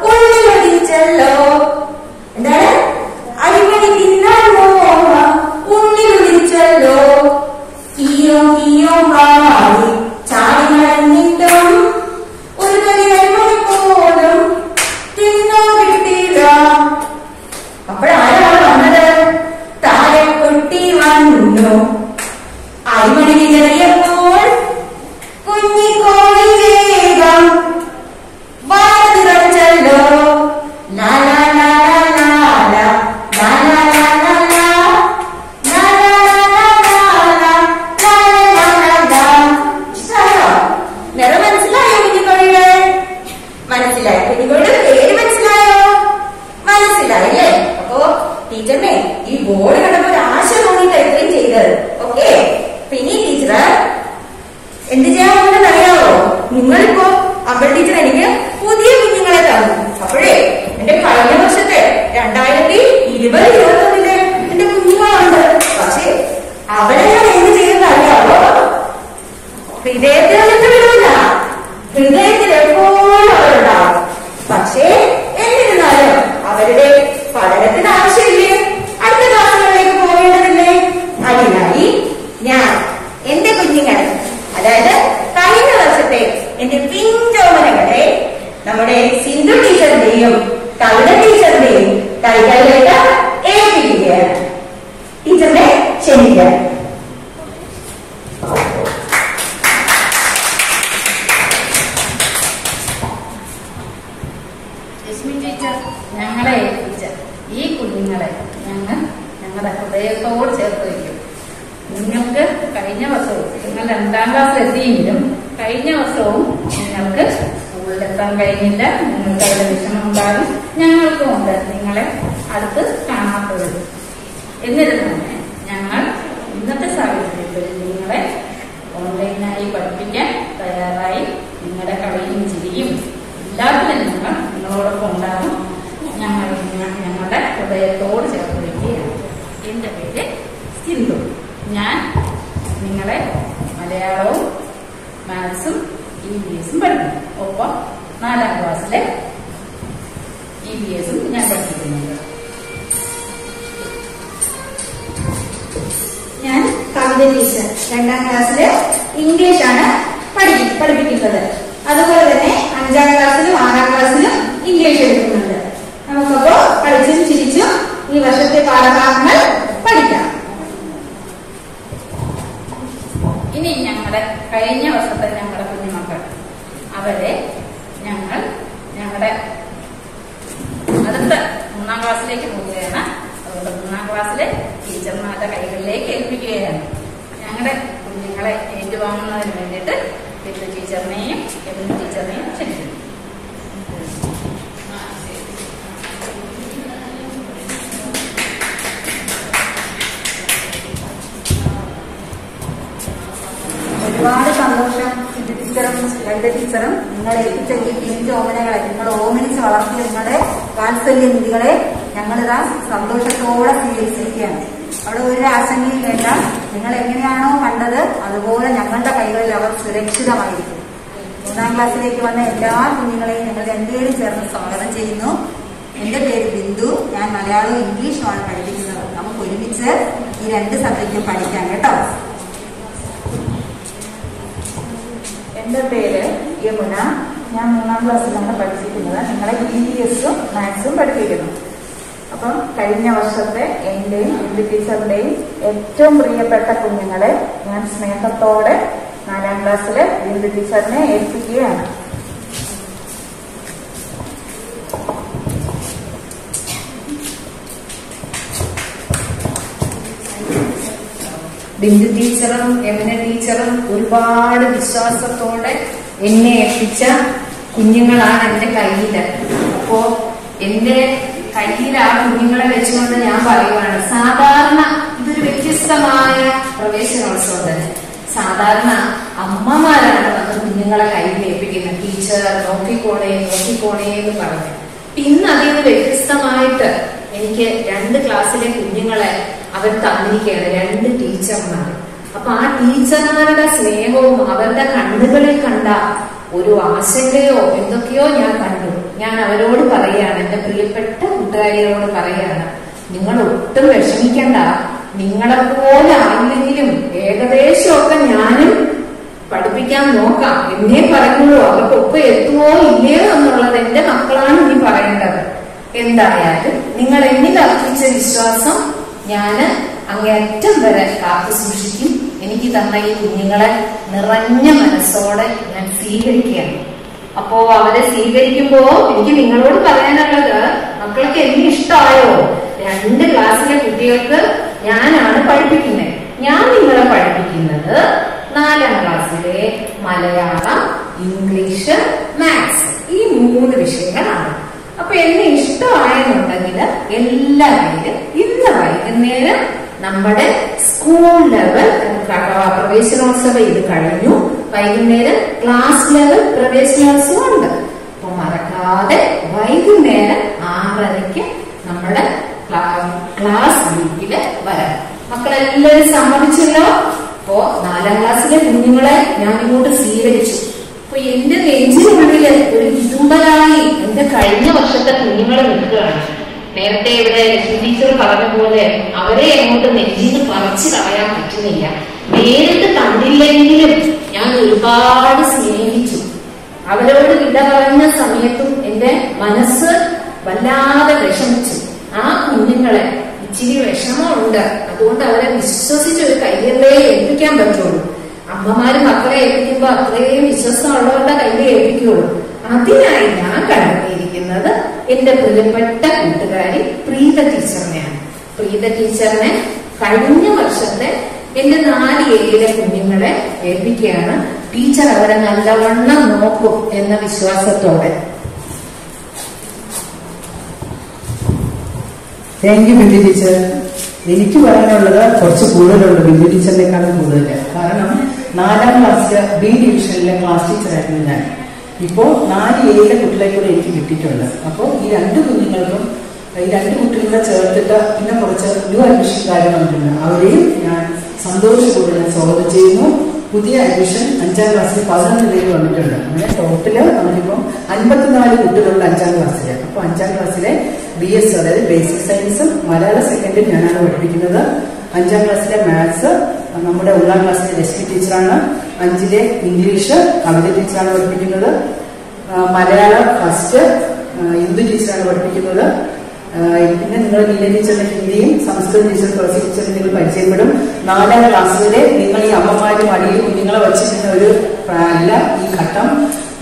ഉള്ളിലൊടിച്ചല്ലോ. എന്താണ്? അടിമണി തിന്നാൻ ഉള്ളിലൊടിച്ചല്ലോ. കിയോ കിയോ പാടി ചാടി നടന്നിട്ടും ഒരു കരി അരിമണി പോലും തിന്നാൻ കിട്ടിയില്ല. അപ്പോഴാരാണ് വന്നത്? താഴെ കുട്ടി വന്നു. അരിമണി വിതറിയപ്പോൾ കുഞ്ഞിക്കോഴി വേഗം വാതിറച്ചല്ലോ. നിറം മനസ്സിലായോ കുഞ്ഞിക്കോഴിയുടെ? മനസ്സിലായോ? കുഞ്ഞിക്കോഴിയുടെ പേര് മനസ്സിലായോ? മനസ്സിലായില്ലേ? അപ്പോ ടീച്ചറിനെ ഈ ബോർഡ് കണ്ടപ്പോ ഒരു ആശ തോന്നിയിട്ട് എത്രയും ചെയ്തത്. ഓക്കെ. പിന്നെ ടീച്ചർ എന്ത് ചെയ്യാൻ പോകുന്നത് അറിയാവോ? നിങ്ങളിപ്പോ അമ്പൽ ടീച്ചർ എനിക്ക് പുതിയ കുഞ്ഞുങ്ങളെ തന്നു. അപ്പോഴേ എന്റെ കഴിഞ്ഞ വർഷത്തെ 2020-21 എന്റെ കുഞ്ഞുങ്ങളുണ്ട്. പക്ഷേ അവരെ ഞാൻ എന്ത് ചെയ്യുന്നത് അറിയാവോ? ഹൃദയത്തിൽ വന്നിട്ട് വിടില്ല. ഹൃദയത്തിൽ എപ്പോഴും അവരുണ്ടാവും. പക്ഷേ എന്നിരുന്നാലും അവരുടെ പഠനത്തിന് ആവശ്യമില്ലേ? അടുത്ത ക്ലാസ്സുകളിലേക്ക് പോകേണ്ടതില്ലേ? അതിനായി ഞാൻ എന്റെ കുഞ്ഞുങ്ങൾ, അതായത് കഴിഞ്ഞ വർഷത്തെ എന്റെ പിഞ്ചോമനകളെ നമ്മുടെ സിന്ധു ടീച്ചറിന്റെയും കവിത ടീച്ചറിന്റെയും കൈകളിലേക്ക് ഏൽപ്പിക്കുകയാണ്. ടീച്ചറിനെ ക്ഷണിക്കാം. രശ്മി ടീച്ചർ ഞങ്ങളെ ഏൽപ്പിച്ച ഈ കുഞ്ഞുങ്ങളെ ഞങ്ങളുടെ ഹൃദയത്തോട് ചേർത്ത് വയ്ക്കും. നിങ്ങൾക്ക് കഴിഞ്ഞ വർഷവും നിങ്ങൾ 2ാം ക്ലാസ്സിൽ എത്തിയെങ്കിലും കഴിഞ്ഞ വർഷവും നിങ്ങൾക്ക് സ്കൂളിലെത്താൻ കഴിഞ്ഞില്ല, നിങ്ങൾക്ക് അതിന്റെ വിഷമം ഉണ്ടാകും, ഞങ്ങൾക്കും ഉണ്ട് നിങ്ങളെ അടുത്ത് കാണാത്തത്. എന്നിട്ട് തന്നെ ഞങ്ങൾ ഇന്നത്തെ സാഹചര്യത്തിൽ നിങ്ങളെ ഓൺലൈനായി പഠിപ്പിക്കാൻ തയ്യാറായി. നിങ്ങളുടെ കളിയും ചിരിയും എല്ലാത്തിനും ഞങ്ങൾ നിങ്ങളോടൊപ്പം ഉണ്ടാകും. ഞങ്ങളുടെ ഹൃദയത്തോട് ചേർത്ത് വയ്ക്കുകയാണ്. എന്റെ പേര് സിന്ധു. ഞാൻ നിങ്ങളെ മലയാളവും മാത്സും EVS പഠിക്കുന്നു. ഒപ്പം 4ാം ക്ലാസ്സിലെ EVS ഞാൻ പഠിപ്പിക്കുന്നുണ്ട്. ഞാൻ കവിത ടീച്ചർ 2ാം ക്ലാസ്സില് ഇംഗ്ലീഷാണ് പഠിപ്പിക്കുന്നത്. അതുപോലെ തന്നെ 5ാം ക്ലാസ്സിലും 6ാം ക്ലാസ്സിലും ഇംഗ്ലീഷ് എടുക്കുന്നുണ്ട്. നമുക്കപ്പോ കളിച്ചും ചിരിച്ചും ഈ വർഷത്തെ പാഠഭാഗങ്ങൾ പഠിക്കാം. ഇനി ഞങ്ങളുടെ കഴിഞ്ഞ വർഷത്തെ ഞങ്ങളുടെ കുഞ്ഞുമക്കൾ അവരെ ഞങ്ങളുടെ അടുത്ത 3ാം ക്ലാസ്സിലേക്ക് പോവുകയാണ്. അതുകൊണ്ട് 3ാം ക്ലാസ്സിലെ ടീച്ചർമാരുടെ കൈകളിലേക്ക് ഏൽപ്പിക്കുകയാണ്. ഞങ്ങളുടെ കുഞ്ഞുങ്ങളെ ഏറ്റുവാങ്ങുന്നതിന് വേണ്ടിയിട്ട് ബിന്ദു ടീച്ചറിനെയും എബിൻ ടീച്ചറിനെയും ക്ഷണിക്കുന്നു. ഒരുപാട് സന്തോഷം സിദ്ധു ടീച്ചറും ലളിത ടീച്ചറും നിങ്ങളെ ഏൽപ്പിച്ച ഈ പിഞ്ച് ഓമനകളെ, നിങ്ങളെ ഓമനിച്ച് വളർത്തിയ നിങ്ങളുടെ വാത്സല്യ നിധികളെ ഞങ്ങളിതാ സന്തോഷത്തോടെ സ്വീകരിച്ചിരിക്കുകയാണ്. അവിടെ ഒരു ആശങ്കയും വേണ്ട. നിങ്ങൾ എങ്ങനെയാണോ കണ്ടത് അതുപോലെ ഞങ്ങളുടെ കൈകളിൽ അവർ സുരക്ഷിതമായിരിക്കും. 3ാം ക്ലാസ്സിലേക്ക് വന്ന എല്ലാ കുഞ്ഞുങ്ങളെയും ഞങ്ങൾ രണ്ടുപേരും ചേർന്ന് സ്വാഗതം ചെയ്യുന്നു. എന്റെ പേര് ബിന്ദു. ഞാൻ മലയാളവും ഇംഗ്ലീഷുമാണ് പഠിപ്പിക്കുന്നത്. നമുക്ക് ഒരുമിച്ച് ഈ 2 സബ്ജക്റ്റും പഠിക്കാം കേട്ടോ. എന്റെ പേര് യമുന. ഞാൻ 3ാം ക്ലാസ്സിലാണ് പഠിപ്പിക്കുന്നത്. നിങ്ങളെ EVS-ഉം മാത്സും പഠിപ്പിക്കുന്നു. അപ്പം കഴിഞ്ഞ വർഷത്തെ എന്റെയും ബിന്ദു ടീച്ചറിന്റെയും ഏറ്റവും പ്രിയപ്പെട്ട കുഞ്ഞുങ്ങളെ ഞാൻ സ്നേഹത്തോടെ 4ാം ക്ലാസ്സിലെ ബിന്ദു ടീച്ചറിനെ ഏൽപ്പിക്കുകയാണ്. ബിന്ദു ടീച്ചറും യമുന ടീച്ചറും ഒരുപാട് വിശ്വാസത്തോടെ എന്നെ ഏൽപ്പിച്ച കുഞ്ഞുങ്ങളാണ് എന്റെ കയ്യില്. അപ്പോ എന്റെ കയ്യിൽ ആ കുഞ്ഞുങ്ങളെ വെച്ചുകൊണ്ട് ഞാൻ പറയുവാണ്, സാധാരണ ഇതൊരു വ്യത്യസ്തമായ പ്രവേശനോത്സവം തന്നെ. സാധാരണ അമ്മമാരാണ് വന്ന് കുഞ്ഞുങ്ങളെ കയ്യിൽ ഏൽപ്പിക്കുന്നത്. ടീച്ചർ നോക്കിക്കോണേ എന്ന് പറഞ്ഞു. ഇന്ന് അതിന് വ്യത്യസ്തമായിട്ട് എനിക്ക് 2 ക്ലാസ്സിലെ കുഞ്ഞുങ്ങളെ അവർ തന്നിരിക്കുകയാണ്, 2 ടീച്ചർമാർ. അപ്പൊ ആ ടീച്ചർമാരുടെ സ്നേഹവും അവരുടെ കണ്ണുകളിൽ കണ്ട ഒരു ആശങ്കയോ എന്തൊക്കെയോ ഞാൻ കണ്ടു. ഞാൻ അവരോട് പറയാണ്, എന്റെ പ്രിയപ്പെട്ട കൂട്ടുകാരികളോട് പറയാണ്, നിങ്ങൾ ഒട്ടും വിഷമിക്കണ്ട. നിങ്ങളെപ്പോലെ ആയില്ലെങ്കിലും ഏകദേശമൊക്കെ ഞാനും പഠിപ്പിക്കാൻ നോക്കാം എന്നേ പറയുള്ളൂ. അവർക്കൊപ്പം എത്തുമോ ഇല്ലയോ എന്നുള്ളത് എന്റെ മക്കളാണ് ഇനി പറയേണ്ടത്. എന്തായാലും നിങ്ങൾ എന്നിൽ അർപ്പിച്ച വിശ്വാസം ഞാന് അങ്ങേയറ്റം വരെ കാത്തു സൂക്ഷിക്കും. എനിക്ക് തന്ന ഈ കുഞ്ഞുങ്ങളെ നിറഞ്ഞ മനസ്സോടെ ഞാൻ സ്വീകരിക്കുകയാണ്. അപ്പോ അവരെ സ്വീകരിക്കുമ്പോ എനിക്ക് നിങ്ങളോട് പറയാനുള്ളത്, മക്കൾക്ക് എനിക്ക് ഇഷ്ടമായോ? 2 ക്ലാസ്സിലെ കുട്ടികൾക്ക് ഞാനാണ് പഠിപ്പിക്കുന്നത്. ഞാൻ നിങ്ങളെ പഠിപ്പിക്കുന്നത് 4ാം ക്ലാസ്സിലെ മലയാളം, ഇംഗ്ലീഷ്, മാത്സ്, ഈ 3 വിഷയങ്ങളാണ്. അപ്പൊ എന്നെ ഇഷ്ടമായെന്നുണ്ടെങ്കിൽ എല്ലാവരും ഇന്ന് വൈകുന്നേരം നമ്മുടെ സ്കൂൾ ലെവൽ പ്രവേശനോത്സവം ഇത് കഴിഞ്ഞു. വൈകുന്നേരം ക്ലാസ് ലെവൽ പ്രവേശനോത്സവം ഉണ്ട്. അപ്പൊ മറക്കാതെ വൈകുന്നേരം 6:30 നമ്മുടെ ക്ലാസ് വീക്കില് വരാം. മക്കളെല്ലാവരും സമ്മതിച്ചല്ലോ. അപ്പോ 4ാം ക്ലാസ്സിലെ കുഞ്ഞുങ്ങളെ ഞാൻ ഇങ്ങോട്ട് സ്വീകരിച്ചു. അപ്പൊ എന്റെ നെഞ്ചിനുള്ളില് ഒരു വിതുമ്പലായി എന്റെ കഴിഞ്ഞ വർഷത്തെ കുഞ്ഞുങ്ങളെ നിൽക്കുകയാണ്. നേരത്തെ ഇവിടെ ടീച്ചർ പറഞ്ഞ പോലെ അവരെ അങ്ങോട്ട് നെഞ്ചിന് പറിച്ചു കളയാൻ പറ്റുന്നില്ല. നേരിട്ട് കണ്ടില്ലെങ്കിലും ഞാൻ ഒരുപാട് സ്നേഹിച്ചു. അവരോട് വിട പറഞ്ഞ സമയത്തും എന്റെ മനസ്സ് വല്ലാതെ വിഷമിച്ചു. ആ കുഞ്ഞുങ്ങളെ ഇച്ചിരി വിഷമമുണ്ട്. അതുകൊണ്ട് അവരെ വിശ്വസിച്ച് ഒരു കയ്യല്ലേ ഏൽപ്പിക്കാൻ പറ്റുള്ളൂ. അമ്മമാര് മക്കളെ ഏൽപ്പിക്കുമ്പോ അത്രയും വിശ്വാസമുള്ളവരുടെ കയ്യിൽ ഏൽപ്പിക്കുള്ളൂ. അതിനായി ഞാൻ കണ്ടെത്തിയിരിക്കുന്നത് എന്റെ പ്രിയപ്പെട്ട കൂട്ടുകാരി പ്രീത ടീച്ചറിനെയാണ്. പ്രീത ടീച്ചറിനെ കഴിഞ്ഞ വർഷത്തെ എന്റെ 4 ഏരിയയിലെ കുഞ്ഞുങ്ങളെ ഏൽപ്പിക്കുകയാണ്. ടീച്ചർ അവരെ നല്ലവണ്ണം നോക്കും എന്ന വിശ്വാസത്തോടെ. Thank you Bindu teacher. എനിക്ക് പറയാനുള്ളത് കുറച്ച് കൂടുതലുണ്ട് ബിന്ദു ടീച്ചറിനേക്കാളും കൂടുതൽ. കാരണം 4ാം ക്ലാസ്സിലെ ബി ഡിവിഷനിലെ ക്ലാസ് ടീച്ചറായിരുന്നു ഞാൻ. ഇപ്പോൾ 4A കുട്ടികളെ കൂടെ എനിക്ക് കിട്ടിയിട്ടുണ്ട്. അപ്പോൾ ഈ 2 കുഞ്ഞുങ്ങൾക്കും ഈ 2 കുട്ടികളെ ചേർത്തിട്ട് പിന്നെ കുറച്ച് ന്യൂ അഡ്മിഷൻകാർ വന്നിട്ടുണ്ട്. അവരെയും ഞാൻ സന്തോഷപൂർവ്വം സ്വാഗതം ചെയ്യുന്നു. പുതിയ അഡ്മിഷൻ 5ാം ക്ലാസ്സിൽ 11 പേര് വന്നിട്ടുണ്ട്. അങ്ങനെ ടോട്ടല് നമുക്കിപ്പോൾ 54 കുട്ടികളുണ്ട് 5ാം ക്ലാസ്സിൽ. അപ്പോൾ 5ാം ക്ലാസ്സിലെ BS അതായത് ബേസിക് സയൻസും മലയാള സെക്കൻഡും ഞാനാണ് പഠിപ്പിക്കുന്നത്. 5ാം ക്ലാസ്സിലെ മാത്സ് നമ്മുടെ 1ാം ക്ലാസ്സിലെ ലക്ഷ്മി ടീച്ചറാണ്. 5ലെ ഇംഗ്ലീഷ് കവിത ടീച്ചറാണ് പഠിപ്പിക്കുന്നത്. മലയാളം ഫസ്റ്റ് ഹിന്ദു ടീച്ചറാണ് പഠിപ്പിക്കുന്നത്. പിന്നെ നിങ്ങൾ നീല ടീച്ചറിന്റെ ഹിന്ദിയും സംസ്കൃത ടീച്ചർ തുളസി ടീച്ചറിന് നിങ്ങൾ പരിചയപ്പെടും. 4ാം ക്ലാസ്സിലെ നിങ്ങൾ ഈ അമ്മമാരും അടിയിൽ കുഞ്ഞുങ്ങളെ വച്ചിരുന്ന ഒരു അല്ല ഈ ഘട്ടം.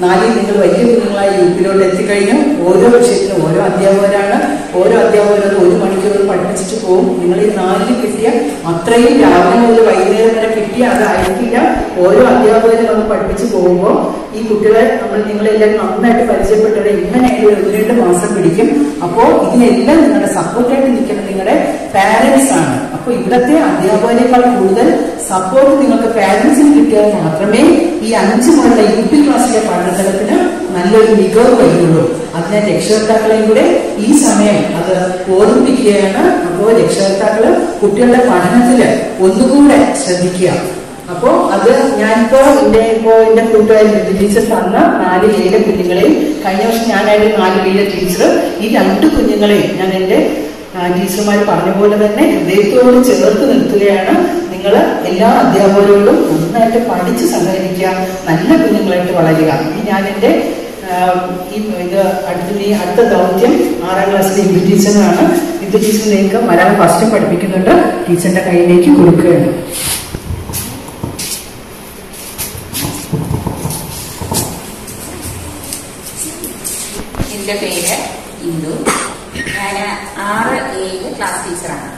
4ൽ നിങ്ങൾ വലിയ കുഞ്ഞുങ്ങളായി ഗ്രൂപ്പിലോട്ട് എത്തിക്കഴിഞ്ഞു. ഓരോ വിഷയത്തിനും ഓരോ അധ്യാപകരാണ്. ഓരോ അധ്യാപകരും 1 മണിക്കൂർ പഠിപ്പിച്ചിട്ട് പോകും. നിങ്ങൾ ഈ 4ൽ കിട്ടിയ അത്രയും രാവിലെ മുതൽ വൈകുന്നേരം വരെ കിട്ടിയ അതായിരിക്കില്ല. ഓരോ അധ്യാപകരും നമ്മൾ പഠിപ്പിച്ച് പോകുമ്പോൾ ഈ കുട്ടികളെ നിങ്ങളെല്ലാം നന്നായിട്ട് പരിചയപ്പെട്ടവരെ ഇങ്ങനെയായിട്ട് 1-2 മാസം പിടിക്കും. അപ്പോൾ ഇതിനെല്ലാം നിങ്ങളുടെ സപ്പോർട്ടായിട്ട് നിൽക്കുന്നത് നിങ്ങളുടെ പാരന്റ്സ് ആണ്. അപ്പോൾ ഇവിടത്തെ അധ്യാപകരെക്കാൾ കൂടുതൽ സപ്പോർട്ട് നിങ്ങൾക്ക് പാരന്റ്സിന് കിട്ടിയാൽ മാത്രമേ ഈ 5 മുതലുള്ള UP ക്ലാസ്സിലെ പഠനതലത്തിന് നല്ലൊരു മികവ് വരുള്ളൂ. അതിനെ രക്ഷകർത്താക്കളെയും കൂടെ ഈ സമയം അത് ഓർമ്മിപ്പിക്കുകയാണ്. അപ്പോൾ രക്ഷകർത്താക്കള് കുട്ടികളുടെ പഠനത്തില് ഒന്നുകൂടെ ശ്രദ്ധിക്കുക. അപ്പോ അത് ഞാനിപ്പോ എന്റെ കൂട്ടുകാരി ടീച്ചർ തന്ന 4A കുഞ്ഞുങ്ങളെയും കഴിഞ്ഞ വർഷം ഞാനായിരുന്നു 4B ടീച്ചർ. ഈ 2 കുഞ്ഞുങ്ങളെയും ഞാൻ എന്റെ ടീച്ചർമാർ പറഞ്ഞ പോലെ തന്നെ ഹൃദയത്തോട് ചേർത്ത് നിർത്തുകയാണ്. നിങ്ങൾ എല്ലാ അധ്യാപകരോടും നന്നായിട്ട് പഠിച്ച് സഹകരിക്കുക, നല്ല കുഞ്ഞുങ്ങളായിട്ട് വളരുക. ഞാൻ എന്റെ അടുത്ത ദൗത്യം 6ാം ക്ലാസ്സിലെ ഹിന്ദു ടീച്ചറാണ്. ഹിന്ദു ടീച്ചർ നിങ്ങൾക്ക് മലയാളം ഫസ്റ്റ് പഠിപ്പിക്കുന്നുണ്ട്. ടീച്ചറിന്റെ കയ്യിലേക്ക് കൊടുക്കുകയാണ്. എന്റെ പേര് ഇന്ദു. ഞാൻ 6A ക്ലാസ് ടീച്ചറാണ്.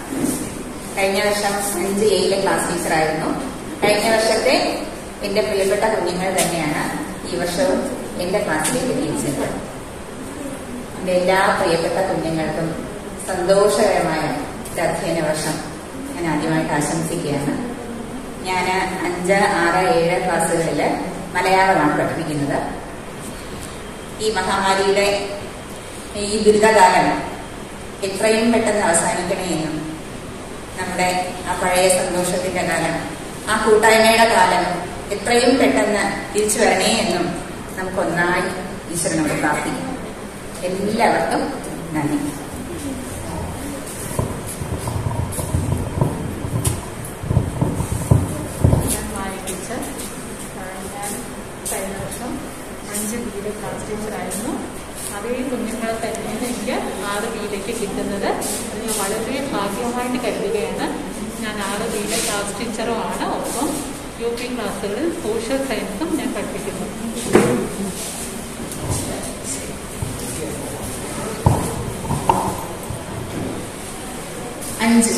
കഴിഞ്ഞ വർഷം 5A ക്ലാസ് ടീച്ചറായിരുന്നു. കഴിഞ്ഞ വർഷത്തെ എന്റെ പ്രിയപ്പെട്ട കുഞ്ഞുങ്ങൾ തന്നെയാണ് ഈ വർഷവും എന്റെ ക്ലാസ്സിലേക്ക് ടീച്ചർ. എന്റെ എല്ലാ പ്രിയപ്പെട്ട കുഞ്ഞുങ്ങൾക്കും സന്തോഷകരമായ ഒരു അധ്യയന വർഷം ഞാൻ ആദ്യമായിട്ട് ആശംസിക്കുകയാണ്. ഞാൻ 5, 6, 7 ക്ലാസ്സുകളിൽ മലയാളമാണ് പഠിപ്പിക്കുന്നത്. ഈ മഹാമാരിയുടെ ഈ ദുരിതകാലം എത്രയും പെട്ടെന്ന് അവസാനിക്കണേ എന്നും നമ്മുടെ ആ പഴയ സന്തോഷത്തിന്റെ കാലം, ആ കൂട്ടായ്മയുടെ കാലം എത്രയും പെട്ടെന്ന് തിരിച്ചു വരണേ എന്നും നമുക്കൊന്നായി ഈശ്വരനോട് പ്രാർത്ഥിക്കാം. എല്ലാവർക്കും നന്ദി. ടീച്ചർ, ഞാൻ കഴിഞ്ഞ വർഷം 5B ക്ലാസ് ടീച്ചറായിരുന്നു. അതേ കുഞ്ഞുങ്ങളെ തന്നെയാണ് എനിക്ക് 6Bയിലേക്ക് കിട്ടുന്നത്. അത് ഞാൻ വളരെ ഭാഗ്യമായിട്ട് കരുതുകയാണ്. ഞാൻ 6B ക്ലാസ് ടീച്ചറുമാണ്. ഒപ്പം UP ക്ലാസ്സുകളിൽ സോഷ്യൽ സയൻസും ഞാൻ പഠിപ്പിക്കുന്നു.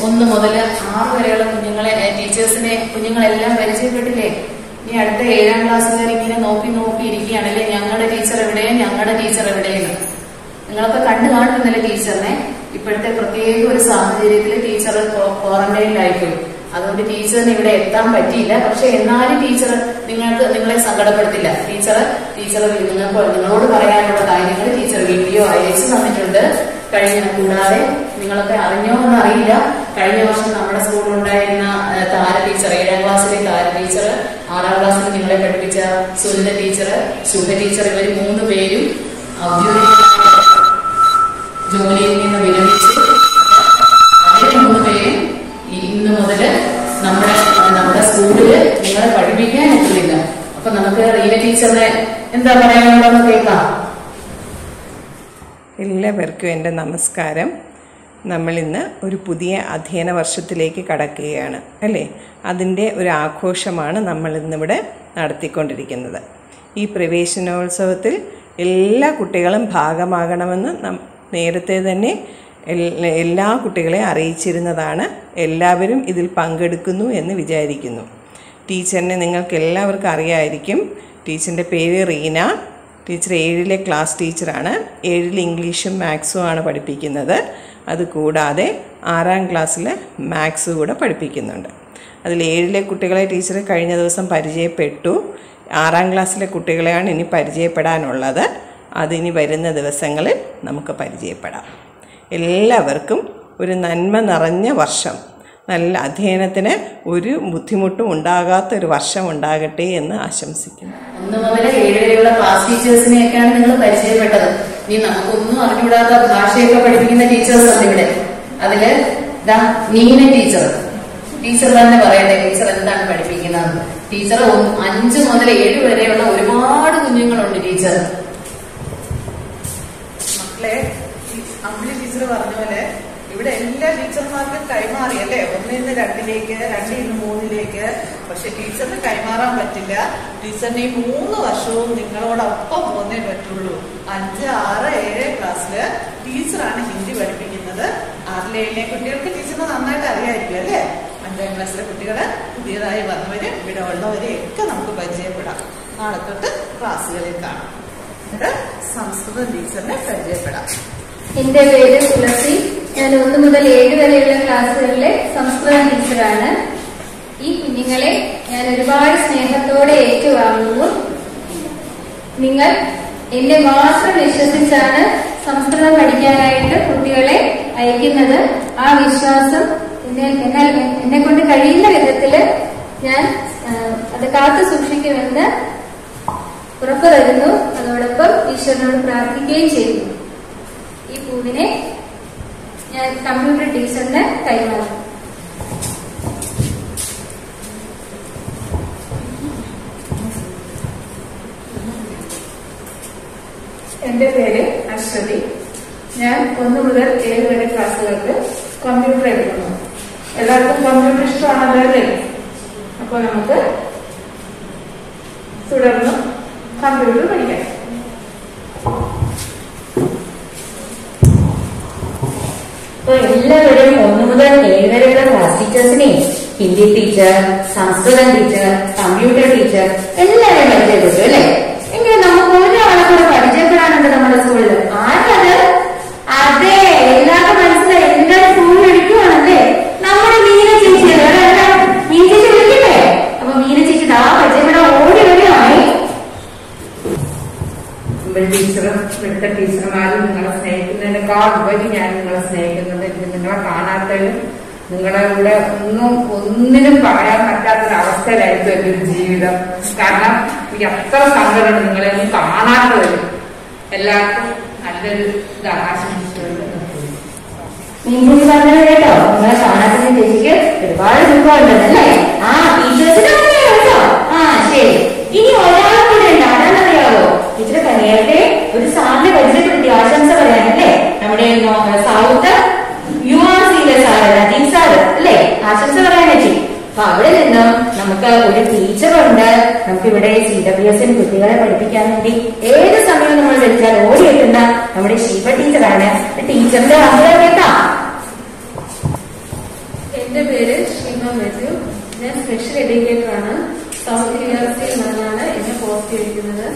1 മുതൽ 6 വരെയുള്ള കുഞ്ഞുങ്ങളെല്ലാം പരിചയപ്പെട്ടില്ലേ? ഇനി അടുത്ത 7ാം ക്ലാസ്സുകാർ ഇങ്ങനെ നോക്കി ഇരിക്കുകയാണല്ലേ, ഞങ്ങളുടെ ടീച്ചർ എവിടെയാണ്, ഞങ്ങളുടെ ടീച്ചർ എവിടെയാണ്. നിങ്ങളൊക്കെ കണ്ടു കാണുന്നില്ല ടീച്ചറിനെ. ഇപ്പോഴത്തെ പ്രത്യേക ഒരു സാഹചര്യത്തിൽ ടീച്ചർ ക്വാറന്റൈനിലായിപ്പോയി. അതുകൊണ്ട് ടീച്ചറിന് ഇവിടെ എത്താൻ പറ്റിയില്ല. പക്ഷെ എന്നാലും ടീച്ചർ നിങ്ങളെ സങ്കടപ്പെടുത്തില്ല. ടീച്ചർ നിങ്ങളോട് പറയാനുള്ള കാര്യങ്ങൾ ടീച്ചർ വീഡിയോ അയച്ചു തന്നിട്ടുണ്ട്. കൂടാതെ നിങ്ങളൊക്കെ അറിഞ്ഞോ എന്നറിയില്ല, കഴിഞ്ഞ വർഷം നമ്മുടെ സ്കൂളിലുണ്ടായിരുന്ന താര ടീച്ചർ, 7ാം ക്ലാസ്സിലെ താര ടീച്ചർ, 6ാം ക്ലാസ്സിൽ നിങ്ങളെ പഠിപ്പിച്ച സുനിത ടീച്ചർ, ശുഭ ടീച്ചർ, ഇവർ 3 പേരും ഔദ്യോഗിക ജോലിയിൽ നിന്ന് വിരമിച്ചു. അവർ 3 പേരും ഇന്ന് മുതൽ നമ്മുടെ സ്കൂളില് നിങ്ങളെ പഠിപ്പിക്കാൻ എത്തുന്നില്ല. അപ്പൊ നമുക്ക് റീന ടീച്ചറിനെ എന്താ പറയാനുള്ളതെന്ന് കേൾക്കാം. എല്ലാവർക്കും എൻ്റെ നമസ്കാരം. നമ്മളിന്ന് ഒരു പുതിയ അധ്യയന വർഷത്തിലേക്ക് കടക്കുകയാണ് അല്ലേ? അതിൻ്റെ ഒരു ആഘോഷമാണ് നമ്മളിന്നിവിടെ നടത്തിക്കൊണ്ടിരിക്കുന്നത്. ഈ പ്രവേശനോത്സവത്തിൽ എല്ലാ കുട്ടികളും ഭാഗമാകണമെന്ന് നേരത്തെ തന്നെ എല്ലാ കുട്ടികളെ അറിയിച്ചിരുന്നതാണ്. എല്ലാവരും ഇതിൽ പങ്കെടുക്കുന്നു എന്ന് വിചാരിക്കുന്നു. ടീച്ചറിനെ നിങ്ങൾക്ക് എല്ലാവർക്കും അറിയാമായിരിക്കും. ടീച്ചറിൻ്റെ പേര് റീന. ടീച്ചർ 7ലെ ക്ലാസ് ടീച്ചറാണ്. 7ൽ ഇംഗ്ലീഷും മാത്സും ആണ് പഠിപ്പിക്കുന്നത്. അതുകൂടാതെ 6ാം ക്ലാസ്സിൽ മാത്സ് കൂടെ പഠിപ്പിക്കുന്നുണ്ട്. അതിൽ 7ലെ കുട്ടികളെ ടീച്ചർ കഴിഞ്ഞ ദിവസം പരിചയപ്പെട്ടു. 6ാം ക്ലാസ്സിലെ കുട്ടികളെയാണ് ഇനി പരിചയപ്പെടാനുള്ളത്. അതിനി വരുന്ന ദിവസങ്ങളിൽ നമുക്ക് പരിചയപ്പെടാം. എല്ലാവർക്കും ഒരു നന്മ നിറഞ്ഞ വർഷം, നല്ല അധ്യയനത്തിന് ഒരു ബുദ്ധിമുട്ടും ഉണ്ടാകാത്തൊരു വർഷം ഉണ്ടാകട്ടെ എന്ന് ആശംസിക്കുന്നു. 1 മുതൽ 7 വരെയുള്ള ക്ലാസ് ടീച്ചേഴ്സിനെയൊക്കെയാണ് നിങ്ങൾ പരിചയപ്പെട്ടത്. ഇനി നമുക്കൊന്നും അറിഞ്ഞുകൂടാത്ത ഭാഷയൊക്കെ പഠിപ്പിക്കുന്ന ടീച്ചേഴ്സ് ഉണ്ട് ഇവിടെ. അതില് നീന ടീച്ചർ തന്നെ പറയട്ടെ ടീച്ചർ എന്താണ് പഠിപ്പിക്കുന്നത്. ടീച്ചർ 5 മുതൽ 7 വരെയുള്ള ഒരുപാട് കുഞ്ഞുങ്ങളുണ്ട്. ടീച്ചർ മക്കളെ, അമ്പിളി ടീച്ചർ പറഞ്ഞ പോലെ ഇവിടെ എല്ലാ ടീച്ചർമാർക്കും കൈമാറി അല്ലേ, 1 നിന്ന് 2ലേക്ക്, 2 നിന്ന് 3ലേക്ക്. പക്ഷെ ടീച്ചറിന് കൈമാറാൻ പറ്റില്ല. ടീച്ചറിന് ഈ 3 വർഷവും നിങ്ങളോടൊപ്പം പോന്നേ പറ്റുള്ളൂ. 5, 6, 7 ക്ലാസ്സില് ടീച്ചറാണ് ഹിന്ദി പഠിപ്പിക്കുന്നത്. 6, 7 കുട്ടികൾക്ക് ടീച്ചറിന് നന്നായിട്ട് അറിയാമായിരിക്കും അല്ലേ. 5ാം ക്ലാസ്സിലെ കുട്ടികള് പുതിയതായി വന്നവര് ഇവിടെ ഉള്ളവരെ ഒക്കെ നമുക്ക് പരിചയപ്പെടാം. നാളെ തൊട്ട് ക്ലാസ്സുകളിൽ കാണാം. എന്നിട്ട് സംസ്കൃത ടീച്ചറിനെ പരിചയപ്പെടാം. എന്റെ പേര് തുളസി. ഞാൻ 1 മുതൽ 7 വരെയുള്ള ക്ലാസ്സുകളിലെ സംസ്കൃത ടീച്ചറാണ്. ഈ കുഞ്ഞുങ്ങളെ ഞാൻ ഒരുപാട് സ്നേഹത്തോടെ ഏറ്റുവാങ്ങുന്നു. നിങ്ങൾ എന്നെ മാത്രം വിശ്വസിച്ചാണ് സംസ്കൃതം പഠിക്കാനായിട്ട് കുട്ടികളെ അയക്കുന്നത്. ആ വിശ്വാസം എന്നെ കൊണ്ട് കഴിയുന്ന വിധത്തില് ഞാൻ അത് കാത്തു സൂക്ഷിക്കുമെന്ന് ഉറപ്പു തരുന്നു. അതോടൊപ്പം ഈശ്വരനോട് പ്രാർത്ഥിക്കുകയും ചെയ്യുന്നു. ഈ പൂവിനെ ഞാൻ കമ്പ്യൂട്ടർ ടീച്ചറിന് കൈമാറും. എന്റെ പേര് അശ്വതി. ഞാൻ 1 മുതൽ 7 വരെ ക്ലാസ്സുകൾക്ക് കമ്പ്യൂട്ടർ എടുക്കുന്നു. എല്ലാവർക്കും കമ്പ്യൂട്ടർ ഇഷ്ടമാണല്ലോ അല്ലേ. അപ്പോൾ നമുക്ക് തുടർന്ന് കമ്പ്യൂട്ടർ പഠിക്കാം. അപ്പോൾ എല്ലാവരും 1 മുതൽ 7 വരെയുള്ള ക്ലാസ് ടീച്ചേഴ്സിനെ ഹിന്ദി ടീച്ചർ, സംസ്കൃതം ടീച്ചർ, കമ്പ്യൂട്ടർ ടീച്ചർ എല്ലാവരും പരിചയപ്പെട്ടു അല്ലേ. എങ്കിലും നമുക്ക് ഒരാളെ കൂടെ പരിചയപ്പെടാനുണ്ട് നമ്മുടെ സ്കൂളിൽ. ആരത്? അതെ, എല്ലാവർക്കും മനസ്സിലായി. എല്ലാവരും സ്കൂളിൽ എടുക്കുവാണല്ലേ. നമ്മുടെ മീന ചേച്ചി. മീന ചേച്ചി വിളിക്കട്ടെ. അപ്പൊ മീന ചേച്ചി പരിചയപ്പെടാൻ ഓടി വരികയാണേ. ടീച്ചറും ഇവിടുത്തെ ടീച്ചർമാരും നിങ്ങളെ സ്നേഹിക്കുന്നതിനേക്കാൾ ഉപരി ഞാൻ നിങ്ങളെ സ്നേഹിക്കുന്നത്. നിങ്ങളെ കാണാത്തതിലും നിങ്ങളെ കൂടെ ഒന്നിനും പറയാൻ പറ്റാത്തൊരവസ്ഥയിലായിരിക്കും എന്റെ ഒരു ജീവിതം. കാരണം എനിക്ക് അത്ര സങ്കടമുണ്ട് നിങ്ങളെ ഒന്നും കാണാത്തതിലും. എല്ലാവർക്കും നല്ലൊരു ഇത് ആശംസിച്ചുകൊണ്ട് മീൻകുട്ടി പറഞ്ഞത് കേട്ടോ. നിങ്ങളെ കാണാത്ത ചേച്ചിക്ക് ഒരുപാട് ദുഃഖമുണ്ടെന്നല്ലേ. ആ ടീച്ചേഴ്സിനെ കേട്ടോ. ആ ശരി. ഇനി ഒരാളെ കൂടെ ഉണ്ട്. ആരാന്നറിയാവോ? ടീച്ചറെ നേരത്തെ ഒരു സാറിനെ പരിചയപ്പെടുത്തി ആശംസ പറയാനല്ലേ. നമ്മുടെ സൗത്ത് URCയിലെ സാറ് നദീം സാറ് അല്ലേ ആശംസ പറയാനെത്തി. അപ്പൊ അവിടെ നിന്നും നമുക്ക് ഒരു ടീച്ചറുണ്ട്. നമുക്ക് ഇവിടെ CWSN കുട്ടികളെ പഠിപ്പിക്കാൻ വേണ്ടി ഏത് സമയം നമ്മൾ വിളിച്ചാൽ ഓടിയെത്തുന്ന നമ്മുടെ ശിവ ടീച്ചറാണ്. ടീച്ചറിന്റെ വാക്കുകൾ കേൾക്കാം. എന്റെ പേര് ശിവ മെജു. ഞാൻ സ്പെഷ്യൽ എഡ്യൂക്കേറ്ററാണ്. സൗത്ത് URCയിൽ നിന്നാണ് എന്നെ പോസ്റ്റ് ചെയ്തിരിക്കുന്നത്.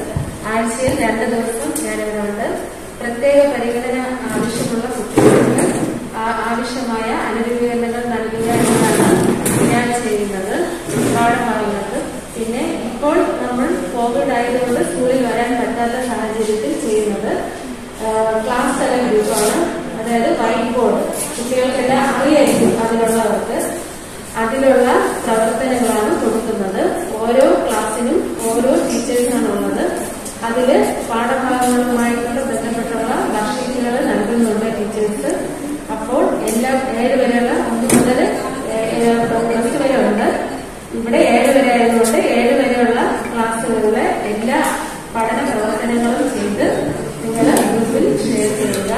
ആഴ്ചയിൽ 2 ദിവസം ഞാനിവിടെ ഉണ്ട്. പ്രത്യേക പരിഗണന ആവശ്യമുള്ള കുട്ടികൾക്ക് ആവശ്യമായ അനുരൂപീകരണങ്ങൾ നൽകുക എന്നതാണ് ഞാൻ ചെയ്യുന്നത് പാഠഭാഗങ്ങൾക്ക്. പിന്നെ ഇപ്പോൾ നമ്മൾ കോവിഡ് ആയതുകൊണ്ട് സ്കൂളിൽ വരാൻ പറ്റാത്ത സാഹചര്യത്തിൽ ചെയ്യുന്നത് ക്ലാസ് തല ഗ്രൂപ്പാണ്. അതായത് വൈറ്റ് ബോർഡ് കുട്ടികൾക്കെല്ലാം അറിയായിരിക്കും അതിലുള്ളവർക്ക്. അതിലുള്ള പ്രവർത്തനങ്ങളാണ് കൊടുക്കുന്നത്. ഓരോ ക്ലാസ്സിനും ഓരോ ടീച്ചേഴ്സാണ് ഉള്ളത്. അതില് പാഠഭാഗങ്ങളുമായിട്ടുള്ള ബന്ധപ്പെട്ടുള്ള വർക്ക്ഷീറ്റുകൾ നൽകുന്നുണ്ട് ടീച്ചേഴ്സ്. അപ്പോൾ എല്ലാ 7 വരെയുള്ള 1 മുതൽ +2 വരെ ഉണ്ട്. ഇവിടെ 7 വരെ ആയതുകൊണ്ട് 7 വരെയുള്ള ക്ലാസ്സുകളിലെ എല്ലാ പഠന പ്രവർത്തനങ്ങളും ചെയ്ത് നിങ്ങൾ ഗ്രൂപ്പിൽ ഷെയർ ചെയ്യുക.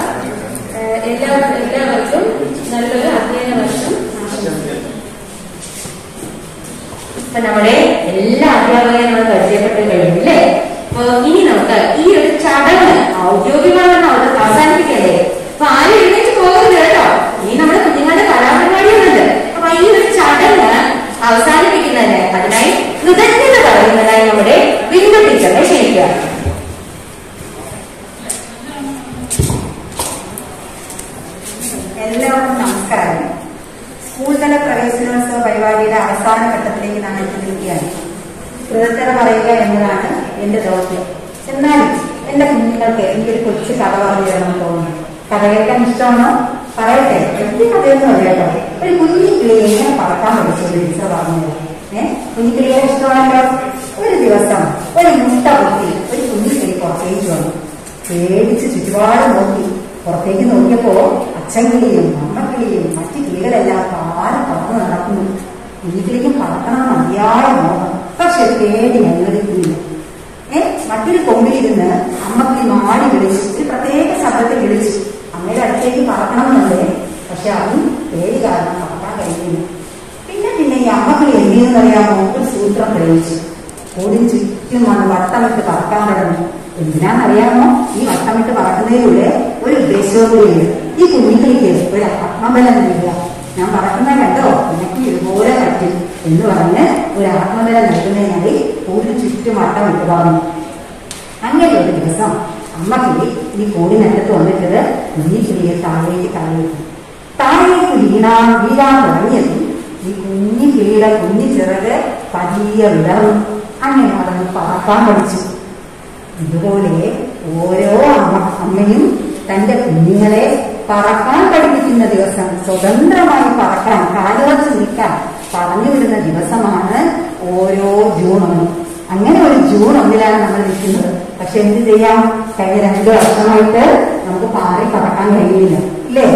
എല്ലാവർക്കും നല്ലൊരു അധ്യയന വർഷം ആശംസിക്കുന്നു. അപ്പൊ നമ്മുടെ എല്ലാ അധ്യാപകരെയും നമ്മൾ പരിചയപ്പെട്ട് കഴിഞ്ഞില്ലേ. അപ്പൊ ഇനി നമുക്ക് ഈ ഒരു ചടങ്ങ് ഔദ്യോഗികമായി അവസാനിപ്പിക്കല്ലേ. അപ്പൊ ആരും എഴുന്നേറ്റ് പോകരുത് കേട്ടോ. ഇനി നമ്മുടെ കുഞ്ഞുങ്ങളുടെ കലാപരിപാടികളുണ്ട്. അപ്പൊ ഈ ഒരു ചടങ്ങ് അവസാനിപ്പിക്കുന്നതിന് അതിനായി എല്ലാവർക്കും നമസ്കാരം. സ്കൂൾ തല പ്രവേശനോത്സവ പരിപാടിയുടെ അവസാന ഘട്ടത്തിലേക്ക് നാം എത്തിയിരിക്കുകയാണ്. കൃതജ്ഞത പറയുക എന്നതാണ് എന്റെ ദൗത്യം. എന്നാലും എന്റെ കുഞ്ഞുങ്ങൾക്ക് എനിക്കൊരു കൊച്ചു കഥ പറഞ്ഞു തരണം തോന്നുന്നു. കഥ കേൾക്കാൻ ഇഷ്ടമാണോ? പറയട്ടെ. വലിയ കഥയൊന്നും അറിയാട്ടോ. ഒരു കുഞ്ഞു കിളിയെ എങ്ങനെ പറക്കാൻ പഠിച്ചു ടീച്ചർ പറഞ്ഞത്. കുഞ്ഞു കിളിയെ ഇഷ്ടമാണല്ലോ. ഒരു ദിവസം ഒരു മുട്ട പൊട്ടി ഒരു കുഞ്ഞു കിളി പുറത്തേക്ക് വന്നു. പേടിച്ച് ചുറ്റുപാട് നോക്കി. പുറത്തേക്ക് നോക്കിയപ്പോ അച്ഛൻകിളിയും അമ്മക്കിളിയും മറ്റു കിളികളെല്ലാം പാല് പറന്ന് നടക്കുന്നു. കുഞ്ഞിക്കിളിക്കും പറക്കണം മതിയായ മോഹം. പക്ഷെ പേടി അനുവദിക്കുന്നില്ല. മറ്റൊരു കൊമ്പിലിരുന്ന് അമ്മക്കിളി മാടി വിളിച്ചു. ഒരു പ്രത്യേക ശബ്ദത്തിൽ വിളിച്ചു. അമ്മയുടെ അടുത്തേക്ക് പറക്കണമെന്നുണ്ടേ. പക്ഷെ അതും പേടി കാരണം പറക്കാൻ കഴിയുന്നില്ല. പിന്നെ ഈ അമ്മക്കിളി എന്തെന്നറിയാമോ? ഒരു സൂത്രം പ്രയോഗിച്ചു. കൂടിന് ചുറ്റും വന്ന് വട്ടമിട്ട് പറക്കാൻ തുടങ്ങി. എന്തിനാണെന്നറിയാമോ? ഈ വട്ടമിട്ട് പറക്കുന്നതിലൂടെ ഒരു ഉദ്ദേശവും കൂടിയുണ്ട്. ഈ കുഞ്ഞിക്കിളിക്ക് ഒരു ആത്മബലം നൽകുക. ഞാൻ പറക്കുന്ന കണ്ടോ, എനിക്ക് ഇതുപോലെ പറ്റും എന്ന് പറഞ്ഞ് ഒരു ആത്മബലം നൽകുന്നതിനായി കൂടിന് ചുറ്റും വട്ടമിട്ട് പറഞ്ഞു. അങ്ങനെ ഒരു ദിവസം അമ്മക്കിളി ഈ കൂടിനകത്ത് വന്നിട്ടത് കുഞ്ഞിക്കിളിയെ താഴേക്ക് വീഴാൻ തുടങ്ങിയതും ഈ കുഞ്ഞിക്കിളിയുടെ കുഞ്ഞി ചിറക് പതിയെ വിടർന്നു. അങ്ങനെ അവന് പറക്കാൻ പഠിച്ചു. ഇതുപോലെ ഓരോ അമ്മയും തന്റെ കുഞ്ഞുങ്ങളെ പറക്കാൻ പഠിപ്പിക്കുന്ന ദിവസം, സ്വതന്ത്രമായി പറക്കാൻ, കാലുവച്ച് നിൽക്കാൻ പറഞ്ഞു വിടുന്ന ദിവസമാണ് ഓരോ ജൂൺ 1. അങ്ങനെ ഒരു ജൂൺ 1 നമ്മൾ നിൽക്കുന്നത്. പക്ഷെ എന്ത് ചെയ്യാം? കഴിഞ്ഞ 2 വർഷമായിട്ട് നമുക്ക് പാറി പറക്കാൻ കഴിയില്ല, ഇല്ലേ?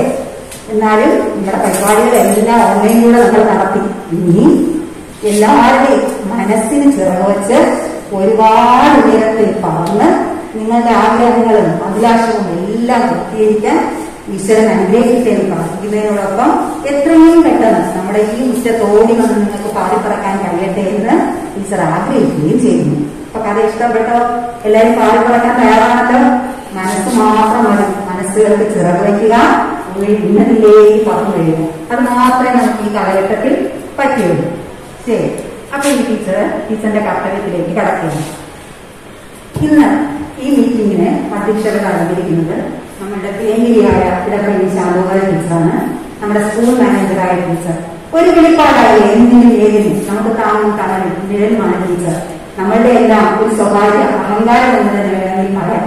എന്നാലും നമ്മുടെ പരിപാടികളെല്ലാം ഓൺലൈനിലൂടെ നമ്മൾ നടത്തി. ഇനി എല്ലാവരുടെയും മനസ്സിന് ചിറകുവച്ച് ഒരുപാട് ഉയരത്തിൽ പറന്ന് നിങ്ങളുടെ ആഗ്രഹങ്ങളും അഭിലാഷവും എല്ലാം പൂർത്തീകരിക്കാൻ ഈശ്വരൻ അനുഗ്രഹിക്കട്ടെ എന്ന് പ്രാർത്ഥിക്കുന്നതിനോടൊപ്പം എത്രയും പെട്ടെന്ന് നമ്മുടെ ഈ മുറ്റത്തോടി വന്ന് നിങ്ങൾക്ക് പാടിപ്പറക്കാൻ കഴിയട്ടെ എന്ന് ടീച്ചർ ആഗ്രഹിക്കുകയും ചെയ്യുന്നു. അപ്പൊ കഥ ഇഷ്ടപ്പെട്ടോ? എല്ലാവരും പാടിപ്പറക്കാൻ തയ്യാറാണല്ലോ. മനസ്സ് മാത്രം മതി. മനസ്സുകൾക്ക് ചിറക് വയ്ക്കുക, ഉന്നതിയിലേക്ക് പറഞ്ഞു കഴിയുക. അത് മാത്രമേ നമുക്ക് ഈ കാലഘട്ടത്തിൽ പറ്റുള്ളൂ. ശരി. അപ്പൊ ഈ ടീച്ചറിന്റെ കർത്തവ്യത്തിലേക്ക് കടക്കുകയാണ്. ഇന്ന് ഈ മീറ്റിംഗിന് അധ്യക്ഷത അലങ്കരിക്കുന്നത് നമ്മുടെ പ്രിയങ്കരിയായ ഇടപ്പള്ളി ശാന്തോകര ടീച്ചറാണ്. നമ്മുടെ സ്കൂൾ മാനേജറായ ടീച്ചർ. ഒരു വെളിപ്പാടായ എന്തിനും ഏതിനും നമുക്ക് താങ്ങും തണലും നിഴലുമാണ് ടീച്ചർ. നമ്മളുടെ എല്ലാം ഒരു സ്വകാര്യ അഹങ്കാരം എന്നതിന് വേണമെങ്കിൽ പറയാം.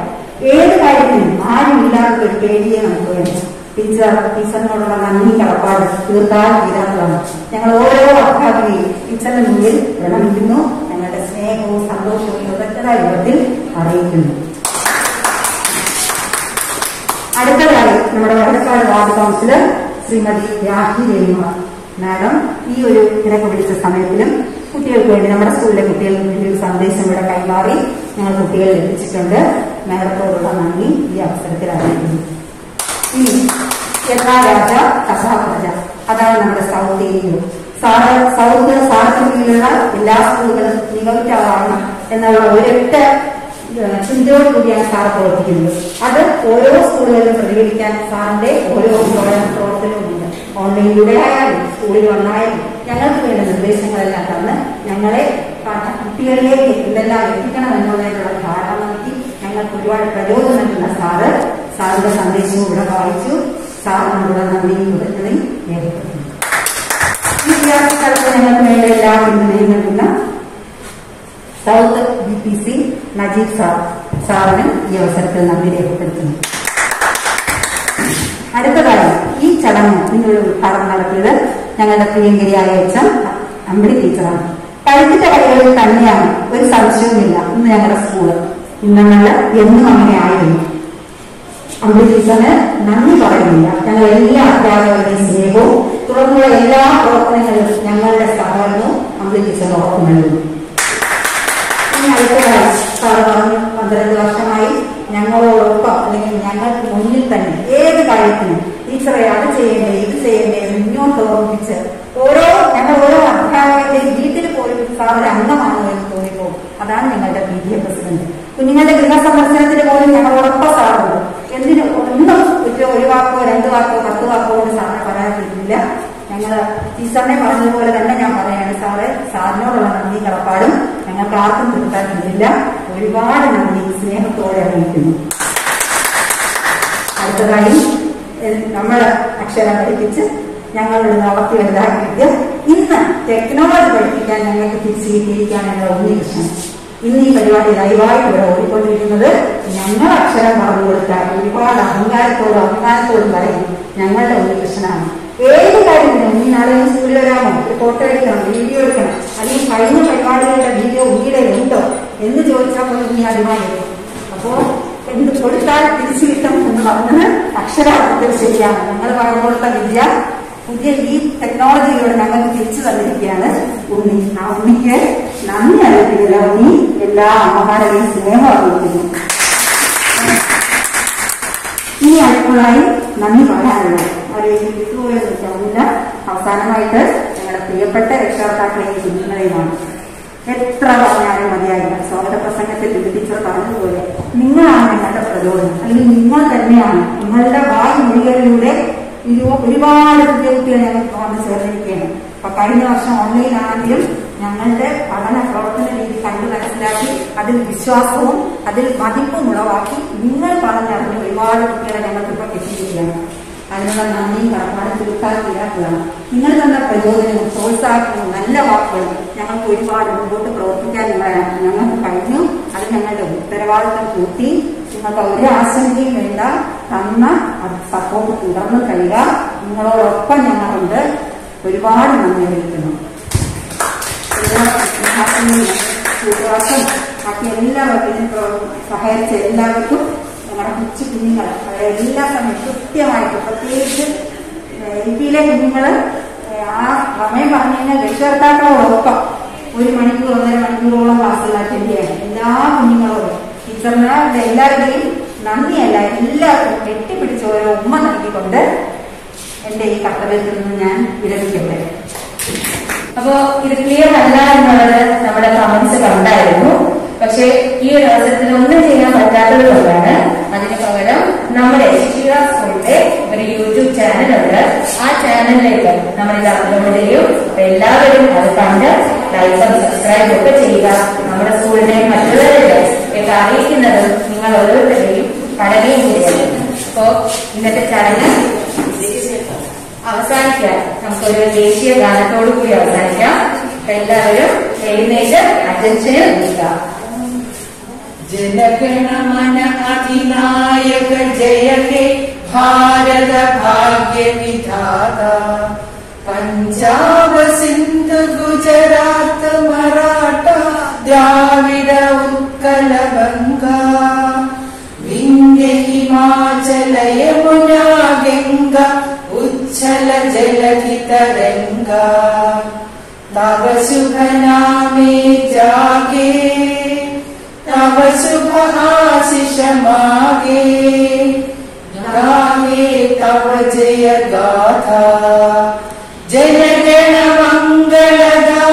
ഏത് കാര്യത്തിനും ആരും ഇല്ലാത്ത ഒരു പേടിയെ നമുക്ക് വേണം. ടീച്ചറിനോടുള്ള നന്ദി കടപ്പാട് തീർത്താൽ തീരാത്തതാണ്. ഞങ്ങൾ ഓരോ അധ്യാപകരെയും ടീച്ചറിന് മുന്നിൽ പ്രണമിക്കുന്നു. ഞങ്ങളുടെ സ്നേഹവും സന്തോഷവും കൃതജ്ഞതാ രൂപത്തിൽ അറിയിക്കുന്നു. അടുത്തതായി നമ്മുടെ Vadakkad ward councillor Shrimati Rahi Renuka madam ഈ ഒരു തിരക്ക് പിടിച്ച സമയത്തിലും കുട്ടികൾക്ക് വേണ്ടി, നമ്മുടെ സ്കൂളിലെ കുട്ടികൾക്ക് വേണ്ടി ഒരു സന്ദേശം ഇവിടെ കൈമാറി ഞങ്ങൾ കുട്ടികളിൽ എത്തിച്ചിട്ടുണ്ട്. മാഡത്തോടുള്ള നന്ദി ഈ അവസരത്തിൽ അറിയിക്കുന്നു. ഇനി യഥാരാജ കഥാപ്രജ, അതാണ് നമ്മുടെ സൗത്ത് ഏരിയ. സാറിന് കീഴിലുള്ള എല്ലാ സ്കൂളുകളും മികവുറ്റവാകണം എന്നുള്ള ഒരൊറ്റ ചിന്തയോട് കൂടിയാണ് സാർ പ്രവർത്തിക്കുന്നത്. അത് ഓരോ സ്കൂളുകളിലും പ്രതികരിക്കാൻ സാറിന്റെ ഓരോ പ്രവർത്തനവുമുണ്ട്. ഓൺലൈനിലൂടെ ആയാലും സ്കൂളിൽ വന്നായാലും ഞങ്ങൾക്ക് വേണ്ട നിർദ്ദേശങ്ങളെല്ലാം തന്ന് ഞങ്ങളെ കുട്ടികളിലേക്ക് എന്തെല്ലാം എത്തിക്കണം എന്നുള്ളതിനുള്ള ധാരണ നൽകി ഞങ്ങൾക്ക് ഒരുപാട് പ്രചോദനം നൽകുന്ന സാറിന്റെ സന്ദേശവും ഇവിടെ വായിച്ചു. സാറിനോടുള്ള നന്ദിയും കൃതജ്ഞതയും രേഖപ്പെടുത്തുന്നു. ഈ വിദ്യാർത്ഥികൾക്ക് ഞങ്ങൾക്ക് വേണ്ട എല്ലാ പിന്തുണയും നൽകുന്ന സൗത്ത് BPC നജീബ് സാറിനും ഈ അവസരത്തിൽ നന്ദി രേഖപ്പെടുത്തുന്നു. അടുത്തതായി ഈ ചടങ്ങ് നിങ്ങളുടെ ഉദ്ഘാടനം നടത്തിയത് ഞങ്ങളുടെ പ്രിയങ്കരിയായ അമ്പിളി ടീച്ചറാണ്. പഠിപ്പിച്ച കൈകളിൽ തന്നെയാണ്, ഒരു സംശയവുമില്ല ഇന്ന് ഞങ്ങളുടെ സ്കൂള്. ഇന്നങ്ങൾ എന്നും അങ്ങനെ ആയിരുന്നു. അമ്പിളി ടീച്ചറിന് നന്ദി പറയുന്നില്ല. ഞങ്ങൾ എല്ലാ അധ്യാപകരുടെയും സ്നേഹവും തുടർന്നുള്ള എല്ലാ പ്രവർത്തനങ്ങളിലും ഞങ്ങളുടെ സഹകരണവും അമ്പിളി ടീച്ചറിന് ഉറപ്പു നൽകുന്നു. ഇനി അടുത്തതായി സാറ് പറഞ്ഞു 12 വർഷമായി ഞങ്ങളോടൊപ്പം, അല്ലെങ്കിൽ ഞങ്ങൾക്ക് മുന്നിൽ തന്നെ ഏത് കാര്യത്തിനും ടീച്ചറെ അത് ചെയ്യണ്ടേ ഇത് ചെയ്യണ്ടേ മുന്നോട്ട് ഓർമ്മിപ്പിച്ച് ഞങ്ങൾ ഓരോ അധ്യാപകരുടെയും വീട്ടിൽ പോലും സാർ ഒരു അംഗമാണ് എന്ന് തോന്നിപ്പോ. അതാണ് ഞങ്ങളുടെ PTA പ്രസിഡന്റ്. കുഞ്ഞുങ്ങളുടെ ഗൃഹസന്ദർശനത്തിന് പോലും ഞങ്ങളോടൊപ്പം സാറുണ്ട്. ഒന്നും ഒരു വാക്കോ 2 വാക്കോ 10 വാക്കോ കൊണ്ട് സാറിനെ പറയാതിരിക്കില്ല. ഞങ്ങൾ ടീച്ചറിനെ പറഞ്ഞതുപോലെ തന്നെ ഞാൻ പറയാണ്, സാറിനോടുള്ള നന്ദി കടപ്പാടും ഞങ്ങൾക്ക് ആർക്കും തീർത്താനില്ല. ഒരുപാട് നന്ദി സ്നേഹത്തോടെ അറിയിക്കുന്നു. അടുത്തതായി നമ്മൾ അക്ഷരം പഠിപ്പിച്ച് ഞങ്ങളുടെ വളർത്തി വലുതാക്കിയിട്ട് ഇന്ന് ടെക്നോളജി പഠിപ്പിക്കാൻ ഞങ്ങൾക്ക് തിരിച്ചു കിട്ടിയിരിക്കാനുള്ള ഉണ്ണികൃഷ്ണൻ. ഇന്ന് ഈ പരിപാടി ലൈവായിട്ട് ഇവിടെ ഓടിക്കൊണ്ടിരിക്കുന്നത് ഞങ്ങൾ അക്ഷരം പറഞ്ഞു കൊടുത്താൽ ഒരുപാട് അഭിമാനത്തോടും പറയും ഞങ്ങളുടെ ഉണ്ണികൃഷ്ണനാണ്. ഏത് കാര്യത്തിനും ഉണ്ണി നാളെ സ്കൂളിൽ വരാമോ, ഒരു ഫോട്ടോ എടുക്കണം, വീഡിയോ എടുക്കണം, അല്ലെങ്കിൽ കഴിഞ്ഞ പരിപാടികളുടെ വീഡിയോ ഉണ്ണിയുടെ ഉണ്ടോ എന്ന് ചോദിച്ചാൽ പോലും ഉണ്ണി അഭിമാനിക്കും. അപ്പോ എന്ത് കൊടുത്താൽ തിരിച്ചു കിട്ടും എന്ന് പറഞ്ഞത് അക്ഷരാർത്ഥത്തിൽ ശരിയാണ്. ഞങ്ങൾ പറഞ്ഞു കൊടുത്ത വിദ്യ പുതിയ ഈ ടെക്നോളജിയിലൂടെ ഞങ്ങൾക്ക് തിരിച്ചു തന്നിരിക്കുകയാണ് ഉണ്ണി. ആ ഉണ്ണിക്ക് നന്ദി അറിയിക്കുന്നില്ല. ഉണ്ണി എല്ലാ അമ്മമാരുടെയും സ്നേഹം അറിയിക്കുന്നു. ഇനി അടുത്തതായി നന്ദി പറയാനുള്ളത് അവരെയും വിട്ടുപോയെന്ന് വെച്ചാൽ അവസാനമായിട്ട് ഞങ്ങളുടെ പ്രിയപ്പെട്ട രക്ഷകർത്താക്കളെയും കുഞ്ഞുങ്ങളെയുമാണ്. എത്ര പറഞ്ഞാലും മതിയായില്ല. സ്വാഗത പ്രസംഗത്തിൽ ടീച്ചർ പറഞ്ഞതുപോലെ നിങ്ങളാണ് ഞങ്ങളുടെ പ്രചോദനം, അല്ലെങ്കിൽ നിങ്ങൾ തന്നെയാണ്. നിങ്ങളുടെ വായ്മൊഴികളിലൂടെ ഒരുപാട് പുതിയ കുട്ടികൾ ഞങ്ങൾക്ക് വന്ന് ചേർന്നിരിക്കുകയാണ്. അപ്പൊ കഴിഞ്ഞ വർഷം ഓൺലൈൻ ആണെങ്കിലും ഞങ്ങളുടെ പഠന പ്രവർത്തന രീതി കണ്ടു മനസ്സിലാക്കി അതിൽ വിശ്വാസവും അതിൽ മതിപ്പും ഉളവാക്കി നിങ്ങൾ പറഞ്ഞറിഞ്ഞ് ഒരുപാട് കുട്ടികളെ ഞങ്ങൾക്കിപ്പോൾ എത്തിയിരിക്കുകയാണ്. അതിനുള്ള നന്ദിയും കടപ്പാടും തീർക്കാതിരിക്കുകയാണ്. നിങ്ങൾ തന്ന പ്രചോദനവും പ്രോത്സാഹനവും നല്ല വാക്കുകളും ഞങ്ങൾക്ക് ഒരുപാട് മുമ്പോട്ട് പ്രവർത്തിക്കാൻ ഞങ്ങൾക്ക് കഴിഞ്ഞു. അത് ഞങ്ങളുടെ ഉത്തരവാദിത്തം കൂട്ടി നിങ്ങൾക്ക് ഒരു ആശങ്കയും വേണ്ട. തന്ന സപ്പോർട്ട് തുടർന്ന് കഴിയുക. നിങ്ങളോടൊപ്പം ഞങ്ങളുണ്ട്. ഒരുപാട് നന്ദി അറിയിക്കുന്നു. സൂര്യവാസം ബാക്കി എല്ലാവർക്കും സഹായിച്ച എല്ലാവർക്കും ഞങ്ങളുടെ കൊച്ചു കുഞ്ഞുങ്ങൾ അവരെ എല്ലാ സമയത്തും കൃത്യമായിട്ട്, പ്രത്യേകിച്ച് LP-യിലെ കുഞ്ഞുങ്ങൾ ആ സമയം പറഞ്ഞു കഴിഞ്ഞാൽ രക്ഷകർത്താക്കളോടൊപ്പം 1 മണിക്കൂർ 1.5 മണിക്കൂറോളം ക്ലാസ്സുകൾ അറ്റൻഡ് ചെയ്യാൻ എല്ലാ കുഞ്ഞുങ്ങളോടും ടീച്ചറിന്റെ എല്ലാവരുടെയും നന്ദിയല്ല എല്ലാവർക്കും കെട്ടിപ്പിടിച്ച് ഓരോ ഉമ്മ നൽകിക്കൊണ്ട് എന്റെ ഈ കർത്തവ്യത്തിൽ നിന്ന് ഞാൻ വിരമിക്കട്ടെ. അപ്പോ ഇത് ക്ലിയർ അല്ല എന്നുള്ളത് നമ്മുടെ കമന്റ്സ് കണ്ടായിരുന്നു. പക്ഷെ ഈ ഒരു അവസരത്തിൽ ഒന്നും ചെയ്യാൻ പറ്റാത്തത് കൊണ്ടാണ് അതിന് പകരം നമ്മുടെ ശിശിര സ്കൂളിന്റെ ഒരു യൂട്യൂബ് ചാനലുണ്ട്. ആ ചാനലിലേക്ക് നമ്മൾ ഇത് അപ്ലോഡ് ചെയ്യും. എല്ലാവരും അത് കണ്ട് ലൈക്കും സബ്സ്ക്രൈബും ഒക്കെ ചെയ്യുക. നമ്മുടെ സ്കൂളിനെ മറ്റുള്ളവരിലേക്ക് അറിയിക്കുന്നത് നിങ്ങൾ ഓരോരുത്തരുടെയും കടമയും കൂടിയാണ്. അപ്പോ ഇന്നത്തെ ചടങ്ങ് അവസാനിക്കാം. നമുക്കൊരു ദേശീയ ഗാനത്തോടു കൂടി അവസാനിക്കാം. എല്ലാവരും എഴുന്നേറ്റ് അറ്റൻഷന് നിൽക്കാം. जनगणमन अधिनायक जय हे भारत भाग्य विधाता पंजाब सिंध गुजरात मराठा द्राविड उत्कल गंगा विंध्य हिमाचल यमुना गंगा उच्छल जलधि तरंगा तव शुभ नामे जागे तव शुभ आशीष मागे गावे तव जय गाथा जय गण मंगलदा